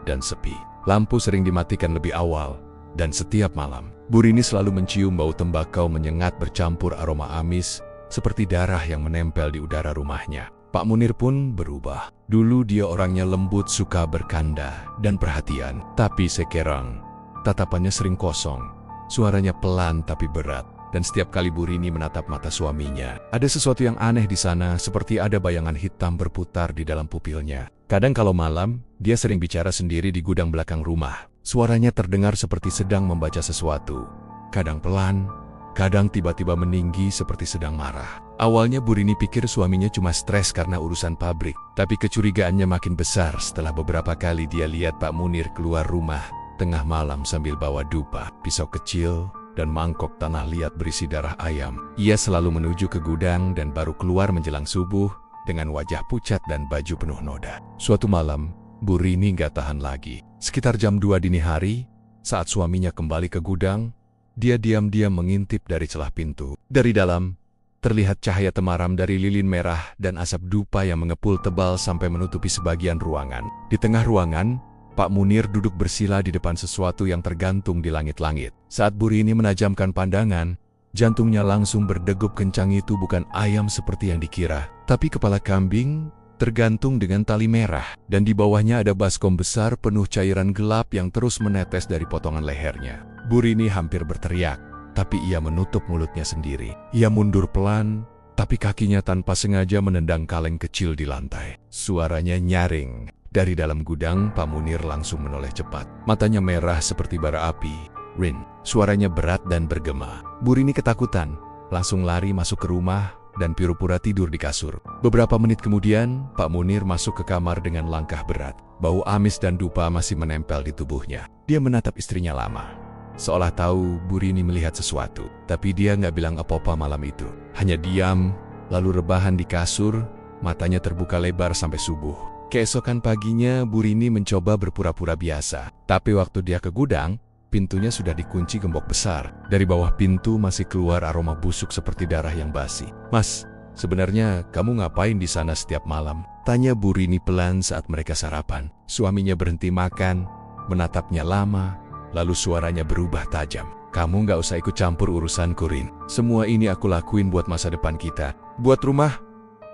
dan sepi. Lampu sering dimatikan lebih awal, dan setiap malam, Bu Rini selalu mencium bau tembakau menyengat bercampur aroma amis seperti darah yang menempel di udara rumahnya. Pak Munir pun berubah. Dulu dia orangnya lembut, suka bercanda dan perhatian. Tapi sekarang, tatapannya sering kosong. Suaranya pelan tapi berat. Dan setiap kali Bu Rini menatap mata suaminya, ada sesuatu yang aneh di sana, seperti ada bayangan hitam berputar di dalam pupilnya. Kadang kalau malam, dia sering bicara sendiri di gudang belakang rumah. Suaranya terdengar seperti sedang membaca sesuatu. Kadang pelan, kadang tiba-tiba meninggi seperti sedang marah. Awalnya Bu Rini pikir suaminya cuma stres karena urusan pabrik. Tapi kecurigaannya makin besar setelah beberapa kali dia lihat Pak Munir keluar rumah tengah malam sambil bawa dupa, pisau kecil, dan mangkok tanah liat berisi darah ayam. Ia selalu menuju ke gudang dan baru keluar menjelang subuh dengan wajah pucat dan baju penuh noda. Suatu malam, Bu Rini nggak tahan lagi. Sekitar jam 2 dini hari, saat suaminya kembali ke gudang, dia diam-diam mengintip dari celah pintu. Dari dalam, terlihat cahaya temaram dari lilin merah dan asap dupa yang mengepul tebal sampai menutupi sebagian ruangan. Di tengah ruangan, Pak Munir duduk bersila di depan sesuatu yang tergantung di langit-langit. Saat Bu Rini menajamkan pandangan, jantungnya langsung berdegup kencang. Itu bukan ayam seperti yang dikira, tapi kepala kambing tergantung dengan tali merah. Dan di bawahnya ada baskom besar penuh cairan gelap yang terus menetes dari potongan lehernya. Bu Rini hampir berteriak. Tapi ia menutup mulutnya sendiri. Ia mundur pelan, tapi kakinya tanpa sengaja menendang kaleng kecil di lantai. Suaranya nyaring. Dari dalam gudang, Pak Munir langsung menoleh cepat. Matanya merah seperti bara api. "Rin." Suaranya berat dan bergema. Bu Rini ketakutan, langsung lari masuk ke rumah dan pura-pura tidur di kasur. Beberapa menit kemudian, Pak Munir masuk ke kamar dengan langkah berat. Bau amis dan dupa masih menempel di tubuhnya. Dia menatap istrinya lama, seolah tahu Bu Rini melihat sesuatu. Tapi dia nggak bilang apa-apa malam itu. Hanya diam, lalu rebahan di kasur, matanya terbuka lebar sampai subuh. Keesokan paginya, Bu Rini mencoba berpura-pura biasa. Tapi waktu dia ke gudang, pintunya sudah dikunci gembok besar. Dari bawah pintu masih keluar aroma busuk seperti darah yang basi. "Mas, sebenarnya kamu ngapain di sana setiap malam?" tanya Bu Rini pelan saat mereka sarapan. Suaminya berhenti makan, menatapnya lama, lalu suaranya berubah tajam. "Kamu nggak usah ikut campur urusanku, Rin. Semua ini aku lakuin buat masa depan kita. Buat rumah,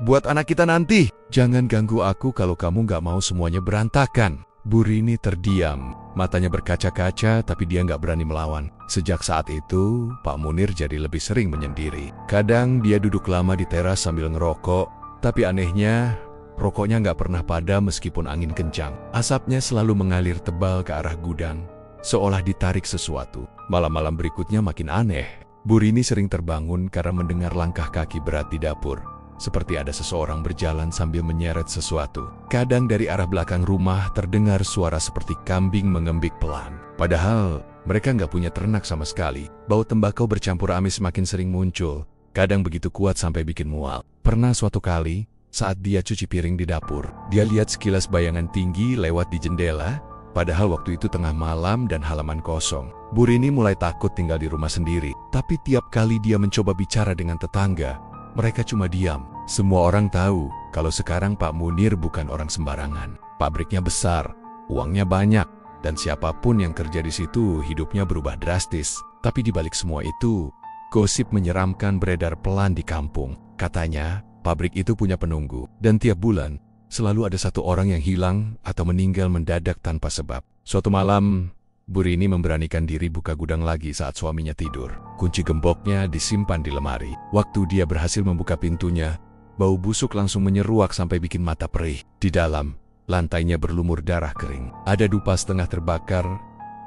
buat anak kita nanti. Jangan ganggu aku kalau kamu nggak mau semuanya berantakan." Bu Rini terdiam, matanya berkaca-kaca tapi dia nggak berani melawan. Sejak saat itu, Pak Munir jadi lebih sering menyendiri. Kadang dia duduk lama di teras sambil ngerokok, tapi anehnya, rokoknya nggak pernah padam meskipun angin kencang. Asapnya selalu mengalir tebal ke arah gudang, seolah ditarik sesuatu. Malam-malam berikutnya makin aneh. Bu Rini sering terbangun karena mendengar langkah kaki berat di dapur. Seperti ada seseorang berjalan sambil menyeret sesuatu. Kadang dari arah belakang rumah terdengar suara seperti kambing mengembik pelan. Padahal mereka nggak punya ternak sama sekali. Bau tembakau bercampur amis semakin sering muncul. Kadang begitu kuat sampai bikin mual. Pernah suatu kali, saat dia cuci piring di dapur, dia lihat sekilas bayangan tinggi lewat di jendela. Padahal waktu itu tengah malam dan halaman kosong. Bu Rini mulai takut tinggal di rumah sendiri. Tapi tiap kali dia mencoba bicara dengan tetangga, mereka cuma diam. Semua orang tahu kalau sekarang Pak Munir bukan orang sembarangan. Pabriknya besar, uangnya banyak, dan siapapun yang kerja di situ hidupnya berubah drastis. Tapi di balik semua itu, gosip menyeramkan beredar pelan di kampung. Katanya, pabrik itu punya penunggu, dan tiap bulan selalu ada satu orang yang hilang atau meninggal mendadak tanpa sebab. Suatu malam, Bu Rini memberanikan diri buka gudang lagi saat suaminya tidur. Kunci gemboknya disimpan di lemari. Waktu dia berhasil membuka pintunya, bau busuk langsung menyeruak sampai bikin mata perih. Di dalam, lantainya berlumur darah kering. Ada dupa setengah terbakar,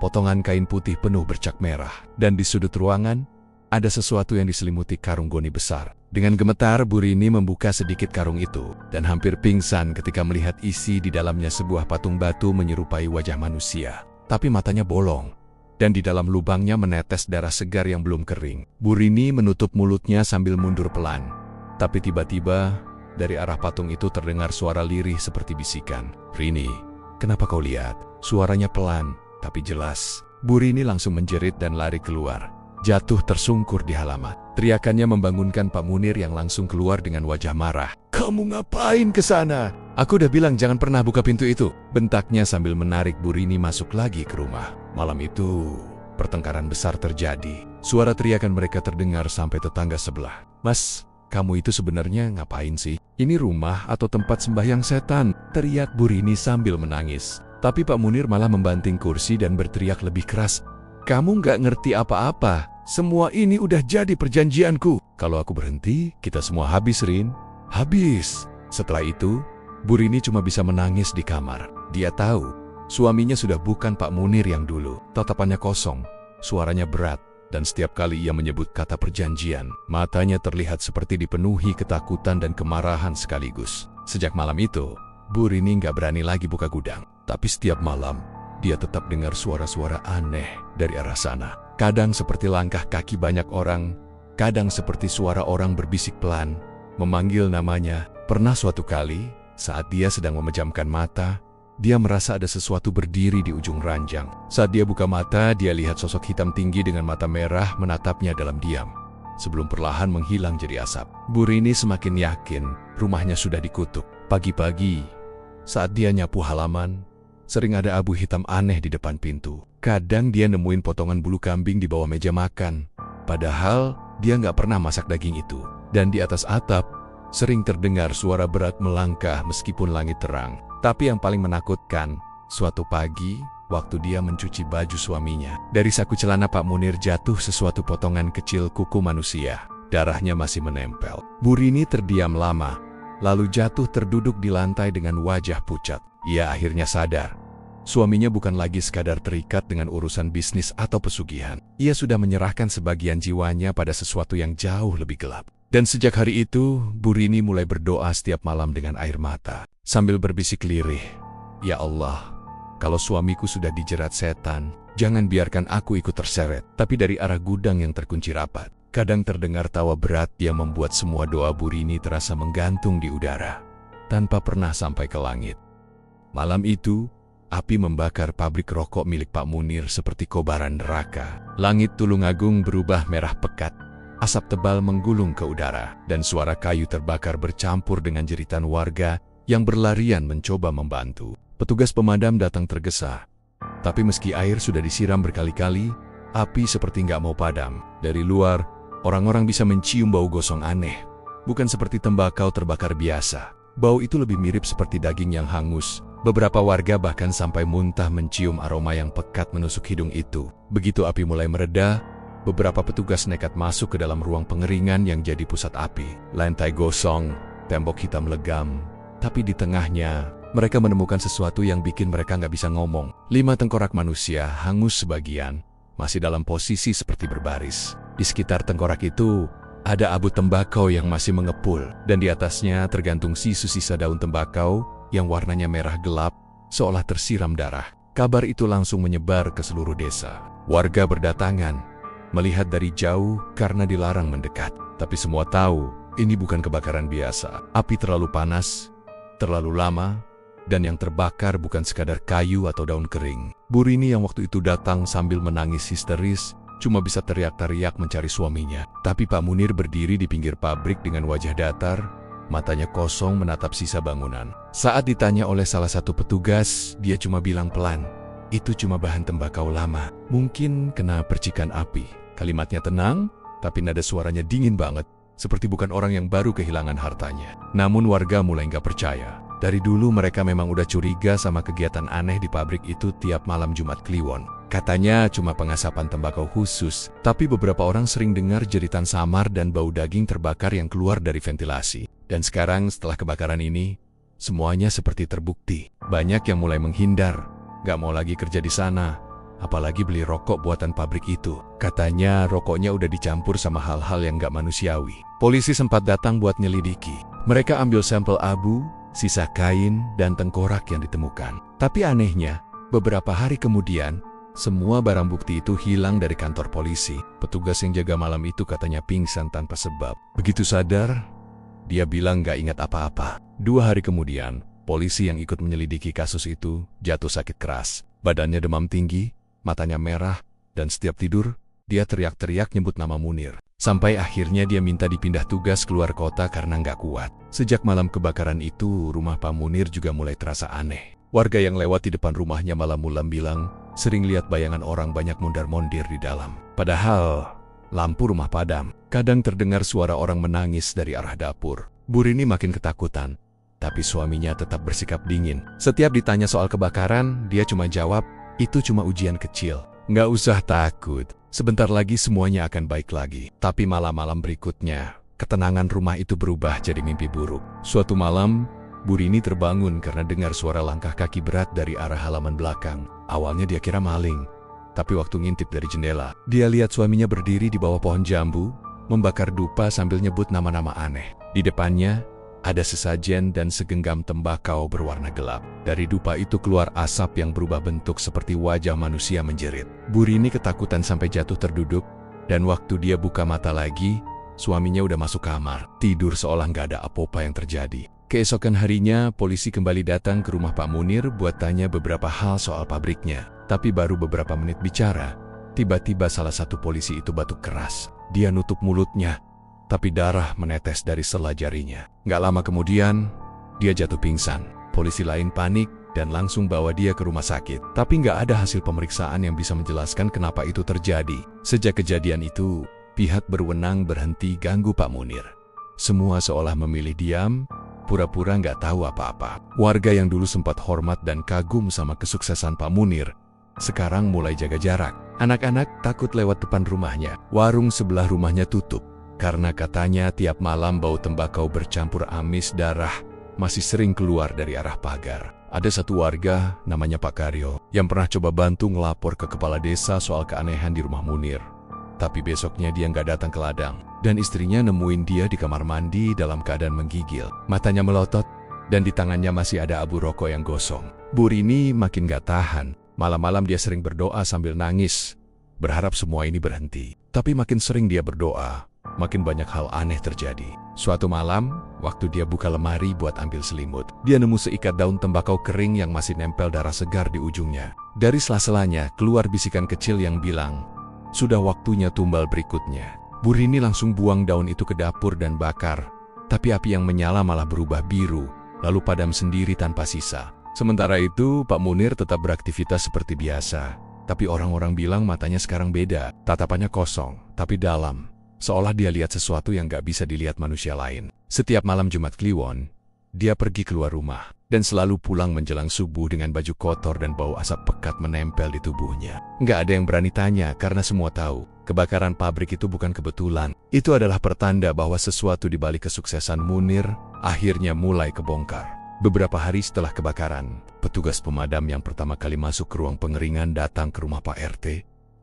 potongan kain putih penuh bercak merah. Dan di sudut ruangan, ada sesuatu yang diselimuti karung goni besar. Dengan gemetar, Bu Rini membuka sedikit karung itu, dan hampir pingsan ketika melihat isi di dalamnya sebuah patung batu menyerupai wajah manusia. Tapi matanya bolong, dan di dalam lubangnya menetes darah segar yang belum kering. Bu Rini menutup mulutnya sambil mundur pelan. Tapi tiba-tiba, dari arah patung itu terdengar suara lirih seperti bisikan. "Rini, kenapa kau lihat?" Suaranya pelan, tapi jelas. Bu Rini langsung menjerit dan lari keluar. Jatuh tersungkur di halaman. Teriakannya membangunkan Pak Munir yang langsung keluar dengan wajah marah. "Kamu ngapain ke sana? Aku udah bilang jangan pernah buka pintu itu," bentaknya sambil menarik Bu Rini masuk lagi ke rumah. Malam itu, pertengkaran besar terjadi. Suara teriakan mereka terdengar sampai tetangga sebelah. "Mas, kamu itu sebenarnya ngapain sih? Ini rumah atau tempat sembahyang setan?" teriak Bu Rini sambil menangis. Tapi Pak Munir malah membanting kursi dan berteriak lebih keras. "Kamu nggak ngerti apa-apa. Semua ini udah jadi perjanjianku. Kalau aku berhenti, kita semua habis, Rin. Habis." Setelah itu, Bu Rini cuma bisa menangis di kamar. Dia tahu, suaminya sudah bukan Pak Munir yang dulu. Tatapannya kosong, suaranya berat, dan setiap kali ia menyebut kata perjanjian, matanya terlihat seperti dipenuhi ketakutan dan kemarahan sekaligus. Sejak malam itu, Bu Rini nggak berani lagi buka gudang. Tapi setiap malam, dia tetap dengar suara-suara aneh dari arah sana. Kadang seperti langkah kaki banyak orang, kadang seperti suara orang berbisik pelan, memanggil namanya. Pernah suatu kali, saat dia sedang memejamkan mata, dia merasa ada sesuatu berdiri di ujung ranjang. Saat dia buka mata, dia lihat sosok hitam tinggi dengan mata merah menatapnya dalam diam, sebelum perlahan menghilang jadi asap. Bu Rini semakin yakin rumahnya sudah dikutuk. Pagi-pagi, saat dia nyapu halaman, sering ada abu hitam aneh di depan pintu. Kadang dia nemuin potongan bulu kambing di bawah meja makan, padahal dia nggak pernah masak daging itu. Dan di atas atap, sering terdengar suara berat melangkah meskipun langit terang. Tapi yang paling menakutkan, suatu pagi, waktu dia mencuci baju suaminya, dari saku celana Pak Munir jatuh sesuatu potongan kecil kuku manusia. Darahnya masih menempel. Bu Rini terdiam lama, lalu jatuh terduduk di lantai dengan wajah pucat. Ia akhirnya sadar, suaminya bukan lagi sekadar terikat dengan urusan bisnis atau pesugihan. Ia sudah menyerahkan sebagian jiwanya pada sesuatu yang jauh lebih gelap. Dan sejak hari itu, Bu Rini mulai berdoa setiap malam dengan air mata, sambil berbisik lirih, "Ya Allah, kalau suamiku sudah dijerat setan, jangan biarkan aku ikut terseret." Tapi dari arah gudang yang terkunci rapat, kadang terdengar tawa berat yang membuat semua doa Bu Rini terasa menggantung di udara, tanpa pernah sampai ke langit. Malam itu, api membakar pabrik rokok milik Pak Munir seperti kobaran neraka. Langit Tulungagung berubah merah pekat. Asap tebal menggulung ke udara, dan suara kayu terbakar bercampur dengan jeritan warga yang berlarian mencoba membantu. Petugas pemadam datang tergesa. Tapi meski air sudah disiram berkali-kali, api seperti nggak mau padam. Dari luar, orang-orang bisa mencium bau gosong aneh. Bukan seperti tembakau terbakar biasa. Bau itu lebih mirip seperti daging yang hangus. Beberapa warga bahkan sampai muntah mencium aroma yang pekat menusuk hidung itu. Begitu api mulai mereda, beberapa petugas nekat masuk ke dalam ruang pengeringan yang jadi pusat api. Lantai gosong, tembok hitam legam, tapi di tengahnya, mereka menemukan sesuatu yang bikin mereka nggak bisa ngomong. 5 tengkorak manusia, hangus sebagian, masih dalam posisi seperti berbaris. Di sekitar tengkorak itu, ada abu tembakau yang masih mengepul, dan di atasnya tergantung sisa daun tembakau yang warnanya merah gelap, seolah tersiram darah. Kabar itu langsung menyebar ke seluruh desa. Warga berdatangan, melihat dari jauh karena dilarang mendekat. Tapi semua tahu, ini bukan kebakaran biasa. Api terlalu panas, terlalu lama, dan yang terbakar bukan sekadar kayu atau daun kering. Bu Rini yang waktu itu datang sambil menangis histeris, cuma bisa teriak-teriak mencari suaminya. Tapi Pak Munir berdiri di pinggir pabrik dengan wajah datar, matanya kosong menatap sisa bangunan. Saat ditanya oleh salah satu petugas, dia cuma bilang pelan, "Itu cuma bahan tembakau lama, mungkin kena percikan api." Kalimatnya tenang, tapi nada suaranya dingin banget, seperti bukan orang yang baru kehilangan hartanya. Namun warga mulai nggak percaya. Dari dulu mereka memang udah curiga sama kegiatan aneh di pabrik itu tiap malam Jumat Kliwon. Katanya cuma pengasapan tembakau khusus, tapi beberapa orang sering dengar jeritan samar dan bau daging terbakar yang keluar dari ventilasi. Dan sekarang setelah kebakaran ini, semuanya seperti terbukti. Banyak yang mulai menghindar, nggak mau lagi kerja di sana, apalagi beli rokok buatan pabrik itu. Katanya rokoknya udah dicampur sama hal-hal yang nggak manusiawi. Polisi sempat datang buat nyelidiki. Mereka ambil sampel abu, sisa kain, dan tengkorak yang ditemukan. Tapi anehnya, beberapa hari kemudian, semua barang bukti itu hilang dari kantor polisi. Petugas yang jaga malam itu katanya pingsan tanpa sebab. Begitu sadar, dia bilang nggak ingat apa-apa. 2 hari kemudian, polisi yang ikut menyelidiki kasus itu jatuh sakit keras. Badannya demam tinggi, matanya merah, dan setiap tidur, dia teriak-teriak nyebut nama Munir. Sampai akhirnya dia minta dipindah tugas keluar kota karena nggak kuat. Sejak malam kebakaran itu, rumah Pak Munir juga mulai terasa aneh. Warga yang lewat di depan rumahnya malam-malam bilang, sering lihat bayangan orang banyak mondar-mondir di dalam. Padahal, lampu rumah padam. Kadang terdengar suara orang menangis dari arah dapur. Bu Rini makin ketakutan, tapi suaminya tetap bersikap dingin. Setiap ditanya soal kebakaran, dia cuma jawab, itu cuma ujian kecil. Nggak usah takut, sebentar lagi semuanya akan baik lagi. Tapi malam-malam berikutnya, ketenangan rumah itu berubah jadi mimpi buruk. Suatu malam, Bu Rini terbangun karena dengar suara langkah kaki berat dari arah halaman belakang. Awalnya dia kira maling, tapi waktu ngintip dari jendela, dia lihat suaminya berdiri di bawah pohon jambu, membakar dupa sambil nyebut nama-nama aneh. Di depannya, ada sesajen dan segenggam tembakau berwarna gelap. Dari dupa itu keluar asap yang berubah bentuk seperti wajah manusia menjerit. Bu Rini ketakutan sampai jatuh terduduk, dan waktu dia buka mata lagi, suaminya udah masuk kamar, tidur seolah nggak ada apa-apa yang terjadi. Keesokan harinya, polisi kembali datang ke rumah Pak Munir buat tanya beberapa hal soal pabriknya. Tapi baru beberapa menit bicara, tiba-tiba salah satu polisi itu batuk keras. Dia nutup mulutnya, tapi darah menetes dari sela jarinya. Nggak lama kemudian, dia jatuh pingsan. Polisi lain panik dan langsung bawa dia ke rumah sakit. Tapi nggak ada hasil pemeriksaan yang bisa menjelaskan kenapa itu terjadi. Sejak kejadian itu, pihak berwenang berhenti ganggu Pak Munir. Semua seolah memilih diam, pura-pura nggak tahu apa-apa. Warga yang dulu sempat hormat dan kagum sama kesuksesan Pak Munir, sekarang mulai jaga jarak. Anak-anak takut lewat depan rumahnya. Warung sebelah rumahnya tutup, karena katanya tiap malam bau tembakau bercampur amis darah masih sering keluar dari arah pagar. Ada satu warga, namanya Pak Karyo, yang pernah coba bantu ngelapor ke kepala desa soal keanehan di rumah Munir. Tapi besoknya dia nggak datang ke ladang, dan istrinya nemuin dia di kamar mandi dalam keadaan menggigil. Matanya melotot, dan di tangannya masih ada abu rokok yang gosong. Bu Rini makin nggak tahan. Malam-malam dia sering berdoa sambil nangis, berharap semua ini berhenti. Tapi makin sering dia berdoa, makin banyak hal aneh terjadi. Suatu malam, waktu dia buka lemari buat ambil selimut, dia nemu seikat daun tembakau kering yang masih nempel darah segar di ujungnya. Dari sela-selanya keluar bisikan kecil yang bilang, sudah waktunya tumbal berikutnya. Bu Rini langsung buang daun itu ke dapur dan bakar, tapi api yang menyala malah berubah biru, lalu padam sendiri tanpa sisa. Sementara itu, Pak Munir tetap beraktivitas seperti biasa. Tapi orang-orang bilang matanya sekarang beda, tatapannya kosong, tapi dalam. Seolah dia lihat sesuatu yang gak bisa dilihat manusia lain. Setiap malam Jumat Kliwon, dia pergi keluar rumah, dan selalu pulang menjelang subuh dengan baju kotor dan bau asap pekat menempel di tubuhnya. Gak ada yang berani tanya karena semua tahu, kebakaran pabrik itu bukan kebetulan. Itu adalah pertanda bahwa sesuatu di balik kesuksesan Munir akhirnya mulai kebongkar. Beberapa hari setelah kebakaran, petugas pemadam yang pertama kali masuk ke ruang pengeringan datang ke rumah Pak RT.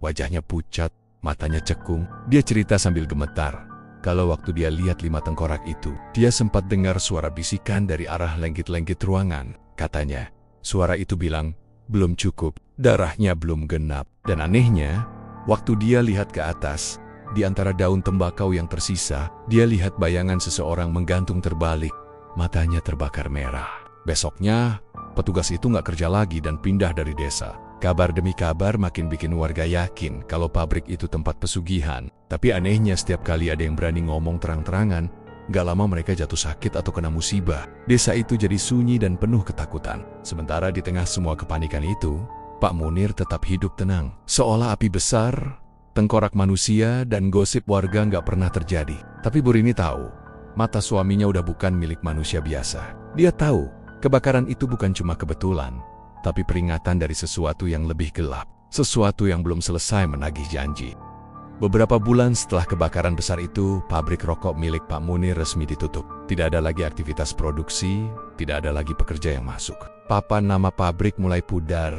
Wajahnya pucat, matanya cekung. Dia cerita sambil gemetar, kalau waktu dia lihat 5 tengkorak itu, dia sempat dengar suara bisikan dari arah lenggit-lenggit ruangan. Katanya, suara itu bilang, belum cukup, darahnya belum genap. Dan anehnya, waktu dia lihat ke atas, di antara daun tembakau yang tersisa, dia lihat bayangan seseorang menggantung terbalik. Matanya terbakar merah. Besoknya, petugas itu nggak kerja lagi dan pindah dari desa. Kabar demi kabar makin bikin warga yakin kalau pabrik itu tempat pesugihan. Tapi anehnya setiap kali ada yang berani ngomong terang-terangan, nggak lama mereka jatuh sakit atau kena musibah. Desa itu jadi sunyi dan penuh ketakutan. Sementara di tengah semua kepanikan itu, Pak Munir tetap hidup tenang. Seolah api besar tengkorak manusia, dan gosip warga nggak pernah terjadi. Tapi Bu Rini tahu, mata suaminya udah bukan milik manusia biasa. Dia tahu, kebakaran itu bukan cuma kebetulan, tapi peringatan dari sesuatu yang lebih gelap. Sesuatu yang belum selesai menagih janji. Beberapa bulan setelah kebakaran besar itu, pabrik rokok milik Pak Munir resmi ditutup. Tidak ada lagi aktivitas produksi, tidak ada lagi pekerja yang masuk. Papan nama pabrik mulai pudar,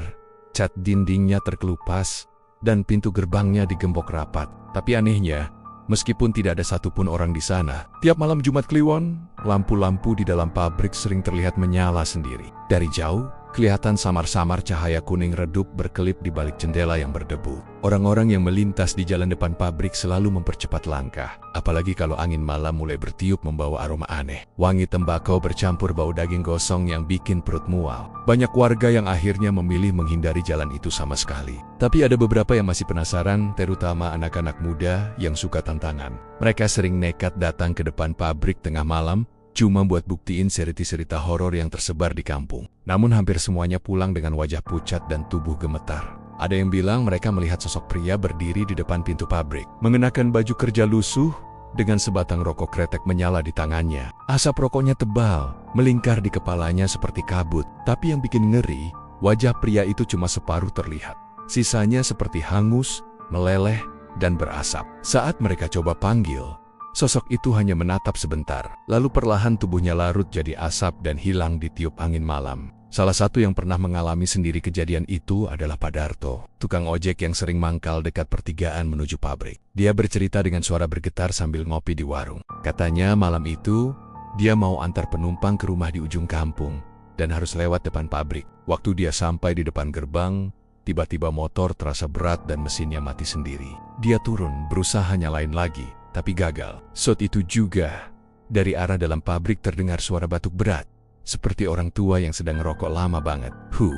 cat dindingnya terkelupas, dan pintu gerbangnya digembok rapat. Tapi anehnya, meskipun tidak ada satupun orang di sana, tiap malam Jumat Kliwon, lampu-lampu di dalam pabrik sering terlihat menyala sendiri. Dari jauh, kelihatan samar-samar cahaya kuning redup berkelip di balik jendela yang berdebu. Orang-orang yang melintas di jalan depan pabrik selalu mempercepat langkah, apalagi kalau angin malam mulai bertiup membawa aroma aneh. Wangi tembakau bercampur bau daging gosong yang bikin perut mual. Banyak warga yang akhirnya memilih menghindari jalan itu sama sekali. Tapi ada beberapa yang masih penasaran, terutama anak-anak muda yang suka tantangan. Mereka sering nekat datang ke depan pabrik tengah malam, cuma buat buktiin cerita-cerita horor yang tersebar di kampung. Namun hampir semuanya pulang dengan wajah pucat dan tubuh gemetar. Ada yang bilang mereka melihat sosok pria berdiri di depan pintu pabrik, mengenakan baju kerja lusuh, dengan sebatang rokok kretek menyala di tangannya. Asap rokoknya tebal, melingkar di kepalanya seperti kabut. Tapi yang bikin ngeri, wajah pria itu cuma separuh terlihat. Sisanya seperti hangus, meleleh, dan berasap. Saat mereka coba panggil, sosok itu hanya menatap sebentar, lalu perlahan tubuhnya larut jadi asap dan hilang ditiup angin malam. Salah satu yang pernah mengalami sendiri kejadian itu adalah Pak Darto, tukang ojek yang sering mangkal dekat pertigaan menuju pabrik. Dia bercerita dengan suara bergetar sambil ngopi di warung. Katanya malam itu, dia mau antar penumpang ke rumah di ujung kampung, dan harus lewat depan pabrik. Waktu dia sampai di depan gerbang, tiba-tiba motor terasa berat dan mesinnya mati sendiri. Dia turun, berusaha nyalain lagi, tapi gagal. Saat itu juga, dari arah dalam pabrik terdengar suara batuk berat, seperti orang tua yang sedang ngerokok lama banget. Hu.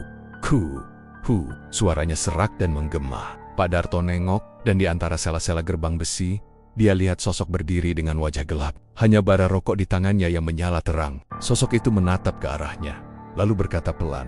Suaranya serak dan menggema. Pak Darto nengok, dan di antara sela-sela gerbang besi, dia lihat sosok berdiri dengan wajah gelap. Hanya bara rokok di tangannya yang menyala terang. Sosok itu menatap ke arahnya, lalu berkata pelan,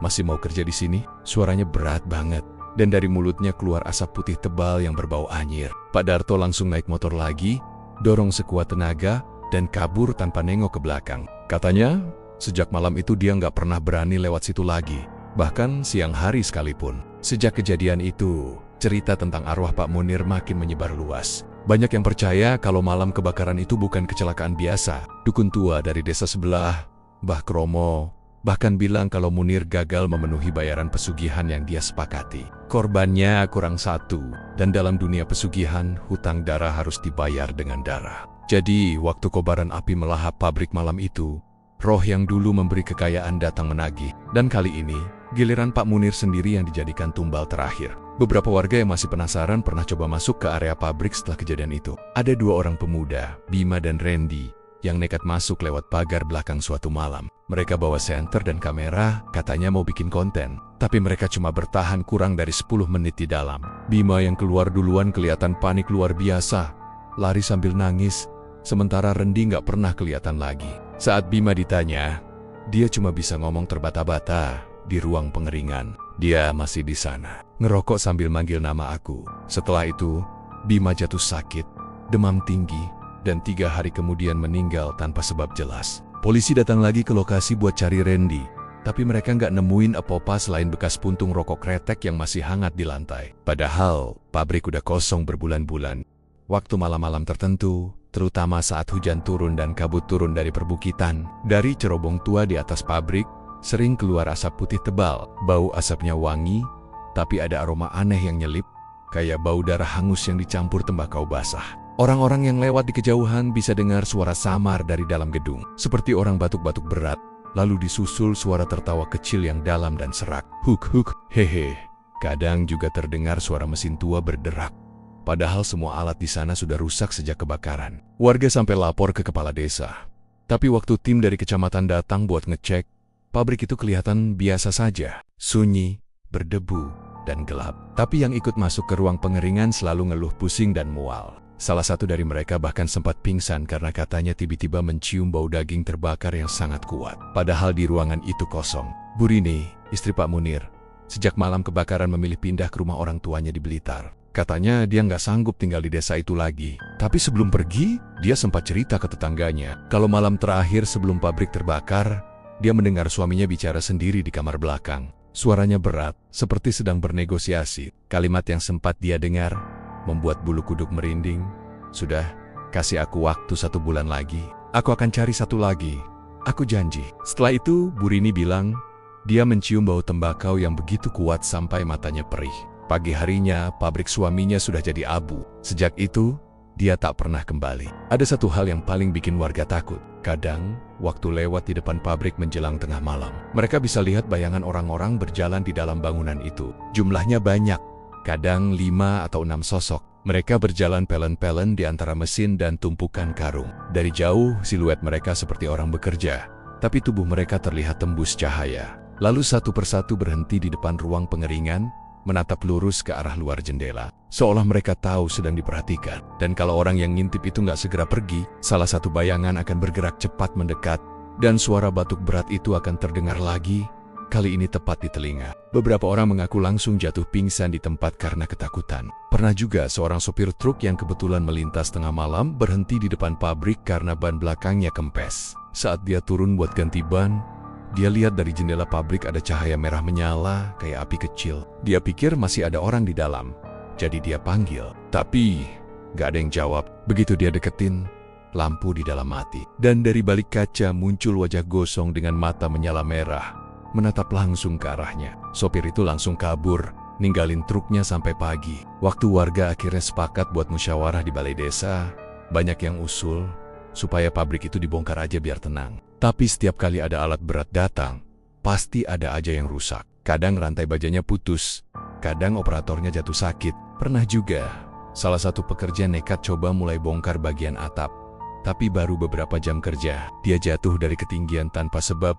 "Masih mau kerja di sini?" Suaranya berat banget, dan dari mulutnya keluar asap putih tebal yang berbau anyir. Pak Darto langsung naik motor lagi, dorong sekuat tenaga, dan kabur tanpa nengok ke belakang. Katanya, sejak malam itu dia nggak pernah berani lewat situ lagi, bahkan siang hari sekalipun. Sejak kejadian itu, cerita tentang arwah Pak Munir makin menyebar luas. Banyak yang percaya kalau malam kebakaran itu bukan kecelakaan biasa. Dukun tua dari desa sebelah, Mbah Kromo, bahkan bilang kalau Munir gagal memenuhi bayaran pesugihan yang dia sepakati. Korbannya kurang satu, dan dalam dunia pesugihan, hutang darah harus dibayar dengan darah. Jadi, waktu kobaran api melahap pabrik malam itu, roh yang dulu memberi kekayaan datang menagih. Dan kali ini, giliran Pak Munir sendiri yang dijadikan tumbal terakhir. Beberapa warga yang masih penasaran pernah coba masuk ke area pabrik setelah kejadian itu. Ada dua orang pemuda, Bima dan Randy, yang nekat masuk lewat pagar belakang suatu malam. Mereka bawa senter dan kamera, katanya mau bikin konten. Tapi mereka cuma bertahan kurang dari 10 menit di dalam. Bima yang keluar duluan kelihatan panik luar biasa, lari sambil nangis, sementara Randy nggak pernah kelihatan lagi. Saat Bima ditanya, dia cuma bisa ngomong terbata-bata di ruang pengeringan. Dia masih di sana, ngerokok sambil manggil nama aku. Setelah itu, Bima jatuh sakit, demam tinggi, dan 3 hari kemudian meninggal tanpa sebab jelas. Polisi datang lagi ke lokasi buat cari Randy, tapi mereka nggak nemuin apa-apa selain bekas puntung rokok kretek yang masih hangat di lantai. Padahal, pabrik udah kosong berbulan-bulan. Waktu malam-malam tertentu, terutama saat hujan turun dan kabut turun dari perbukitan, dari cerobong tua di atas pabrik, sering keluar asap putih tebal. Bau asapnya wangi, tapi ada aroma aneh yang nyelip, kayak bau darah hangus yang dicampur tembakau basah. Orang-orang yang lewat di kejauhan bisa dengar suara samar dari dalam gedung, seperti orang batuk-batuk berat, lalu disusul suara tertawa kecil yang dalam dan serak. Huk, hehe. Kadang juga terdengar suara mesin tua berderak. Padahal semua alat di sana sudah rusak sejak kebakaran. Warga sampai lapor ke kepala desa. Tapi waktu tim dari kecamatan datang buat ngecek, pabrik itu kelihatan biasa saja, sunyi, berdebu, dan gelap. Tapi yang ikut masuk ke ruang pengeringan selalu ngeluh pusing dan mual. Salah satu dari mereka bahkan sempat pingsan karena katanya tiba-tiba mencium bau daging terbakar yang sangat kuat. Padahal di ruangan itu kosong. Bu Rini, istri Pak Munir, Sejak malam kebakaran memilih pindah ke rumah orang tuanya di Blitar. Katanya dia nggak sanggup tinggal di desa itu lagi. Tapi sebelum pergi, dia sempat cerita ke tetangganya. Kalau malam terakhir sebelum pabrik terbakar, dia mendengar suaminya bicara sendiri di kamar belakang. Suaranya berat, seperti sedang bernegosiasi. Kalimat yang sempat dia dengar membuat bulu kuduk merinding. Sudah, kasih aku waktu 1 bulan lagi. Aku akan cari satu lagi. Aku janji. Setelah itu, Bu Rini bilang, dia mencium bau tembakau yang begitu kuat sampai matanya perih. Pagi harinya, pabrik suaminya sudah jadi abu. Sejak itu, dia tak pernah kembali. Ada satu hal yang paling bikin warga takut. Kadang, waktu lewat di depan pabrik menjelang tengah malam, mereka bisa lihat bayangan orang-orang berjalan di dalam bangunan itu. Jumlahnya banyak, kadang 5 atau 6 sosok. Mereka berjalan pelen-pelen di antara mesin dan tumpukan karung. Dari jauh, siluet mereka seperti orang bekerja, tapi tubuh mereka terlihat tembus cahaya. Lalu satu persatu berhenti di depan ruang pengeringan, menatap lurus ke arah luar jendela, seolah mereka tahu sedang diperhatikan. Dan kalau orang yang ngintip itu nggak segera pergi, salah satu bayangan akan bergerak cepat mendekat, dan suara batuk berat itu akan terdengar lagi, kali ini tepat di telinga. Beberapa orang mengaku langsung jatuh pingsan di tempat karena ketakutan. Pernah juga seorang sopir truk yang kebetulan melintas tengah malam berhenti di depan pabrik karena ban belakangnya kempes. Saat dia turun buat ganti ban, dia lihat dari jendela pabrik ada cahaya merah menyala kayak api kecil. Dia pikir masih ada orang di dalam, jadi dia panggil. Tapi gak ada yang jawab. Begitu dia deketin, lampu di dalam mati. Dan dari balik kaca muncul wajah gosong dengan mata menyala merah, menatap langsung ke arahnya. Sopir itu langsung kabur, ninggalin truknya sampai pagi. Waktu warga akhirnya sepakat buat musyawarah di balai desa, banyak yang usul supaya pabrik itu dibongkar aja biar tenang. Tapi setiap kali ada alat berat datang, pasti ada aja yang rusak. Kadang rantai bajanya putus, kadang operatornya jatuh sakit. Pernah juga, salah satu pekerja nekat coba mulai bongkar bagian atap. Tapi baru beberapa jam kerja, dia jatuh dari ketinggian tanpa sebab,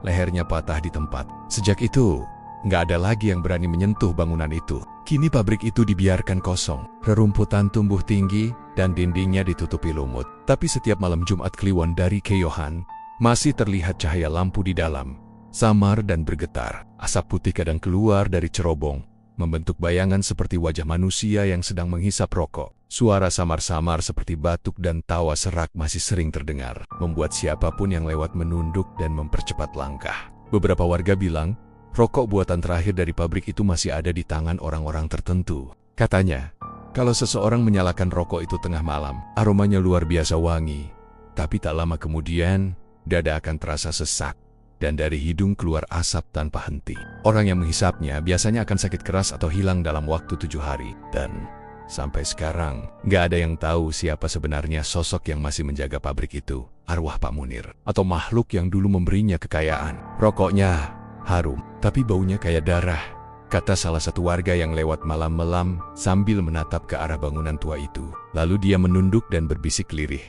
lehernya patah di tempat. Sejak itu, nggak ada lagi yang berani menyentuh bangunan itu. Kini pabrik itu dibiarkan kosong. Rerumputan tumbuh tinggi, dan dindingnya ditutupi lumut. Tapi setiap malam Jumat Kliwon dari Keyohan, masih terlihat cahaya lampu di dalam, samar dan bergetar. Asap putih kadang keluar dari cerobong, membentuk bayangan seperti wajah manusia yang sedang menghisap rokok. Suara samar-samar seperti batuk dan tawa serak masih sering terdengar, membuat siapapun yang lewat menunduk dan mempercepat langkah. Beberapa warga bilang, rokok buatan terakhir dari pabrik itu masih ada di tangan orang-orang tertentu. Katanya, kalau seseorang menyalakan rokok itu tengah malam, aromanya luar biasa wangi. Tapi tak lama kemudian, dada akan terasa sesak, dan dari hidung keluar asap tanpa henti. Orang yang menghisapnya biasanya akan sakit keras atau hilang dalam waktu 7 hari. Dan sampai sekarang, nggak ada yang tahu siapa sebenarnya sosok yang masih menjaga pabrik itu. Arwah Pak Munir, atau makhluk yang dulu memberinya kekayaan. Rokoknya harum, tapi baunya kayak darah, kata salah satu warga yang lewat malam-malam sambil menatap ke arah bangunan tua itu. Lalu dia menunduk dan berbisik lirih.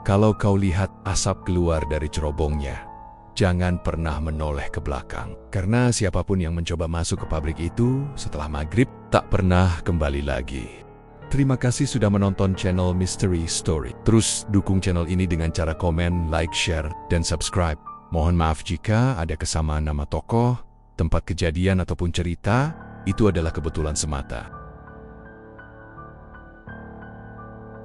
Kalau kau lihat asap keluar dari cerobongnya, jangan pernah menoleh ke belakang. Karena siapapun yang mencoba masuk ke pabrik itu setelah maghrib tak pernah kembali lagi. Terima kasih sudah menonton channel Mystery Story. Terus dukung channel ini dengan cara komen, like, share, dan subscribe. Mohon maaf jika ada kesamaan nama tokoh, tempat kejadian ataupun cerita, itu adalah kebetulan semata.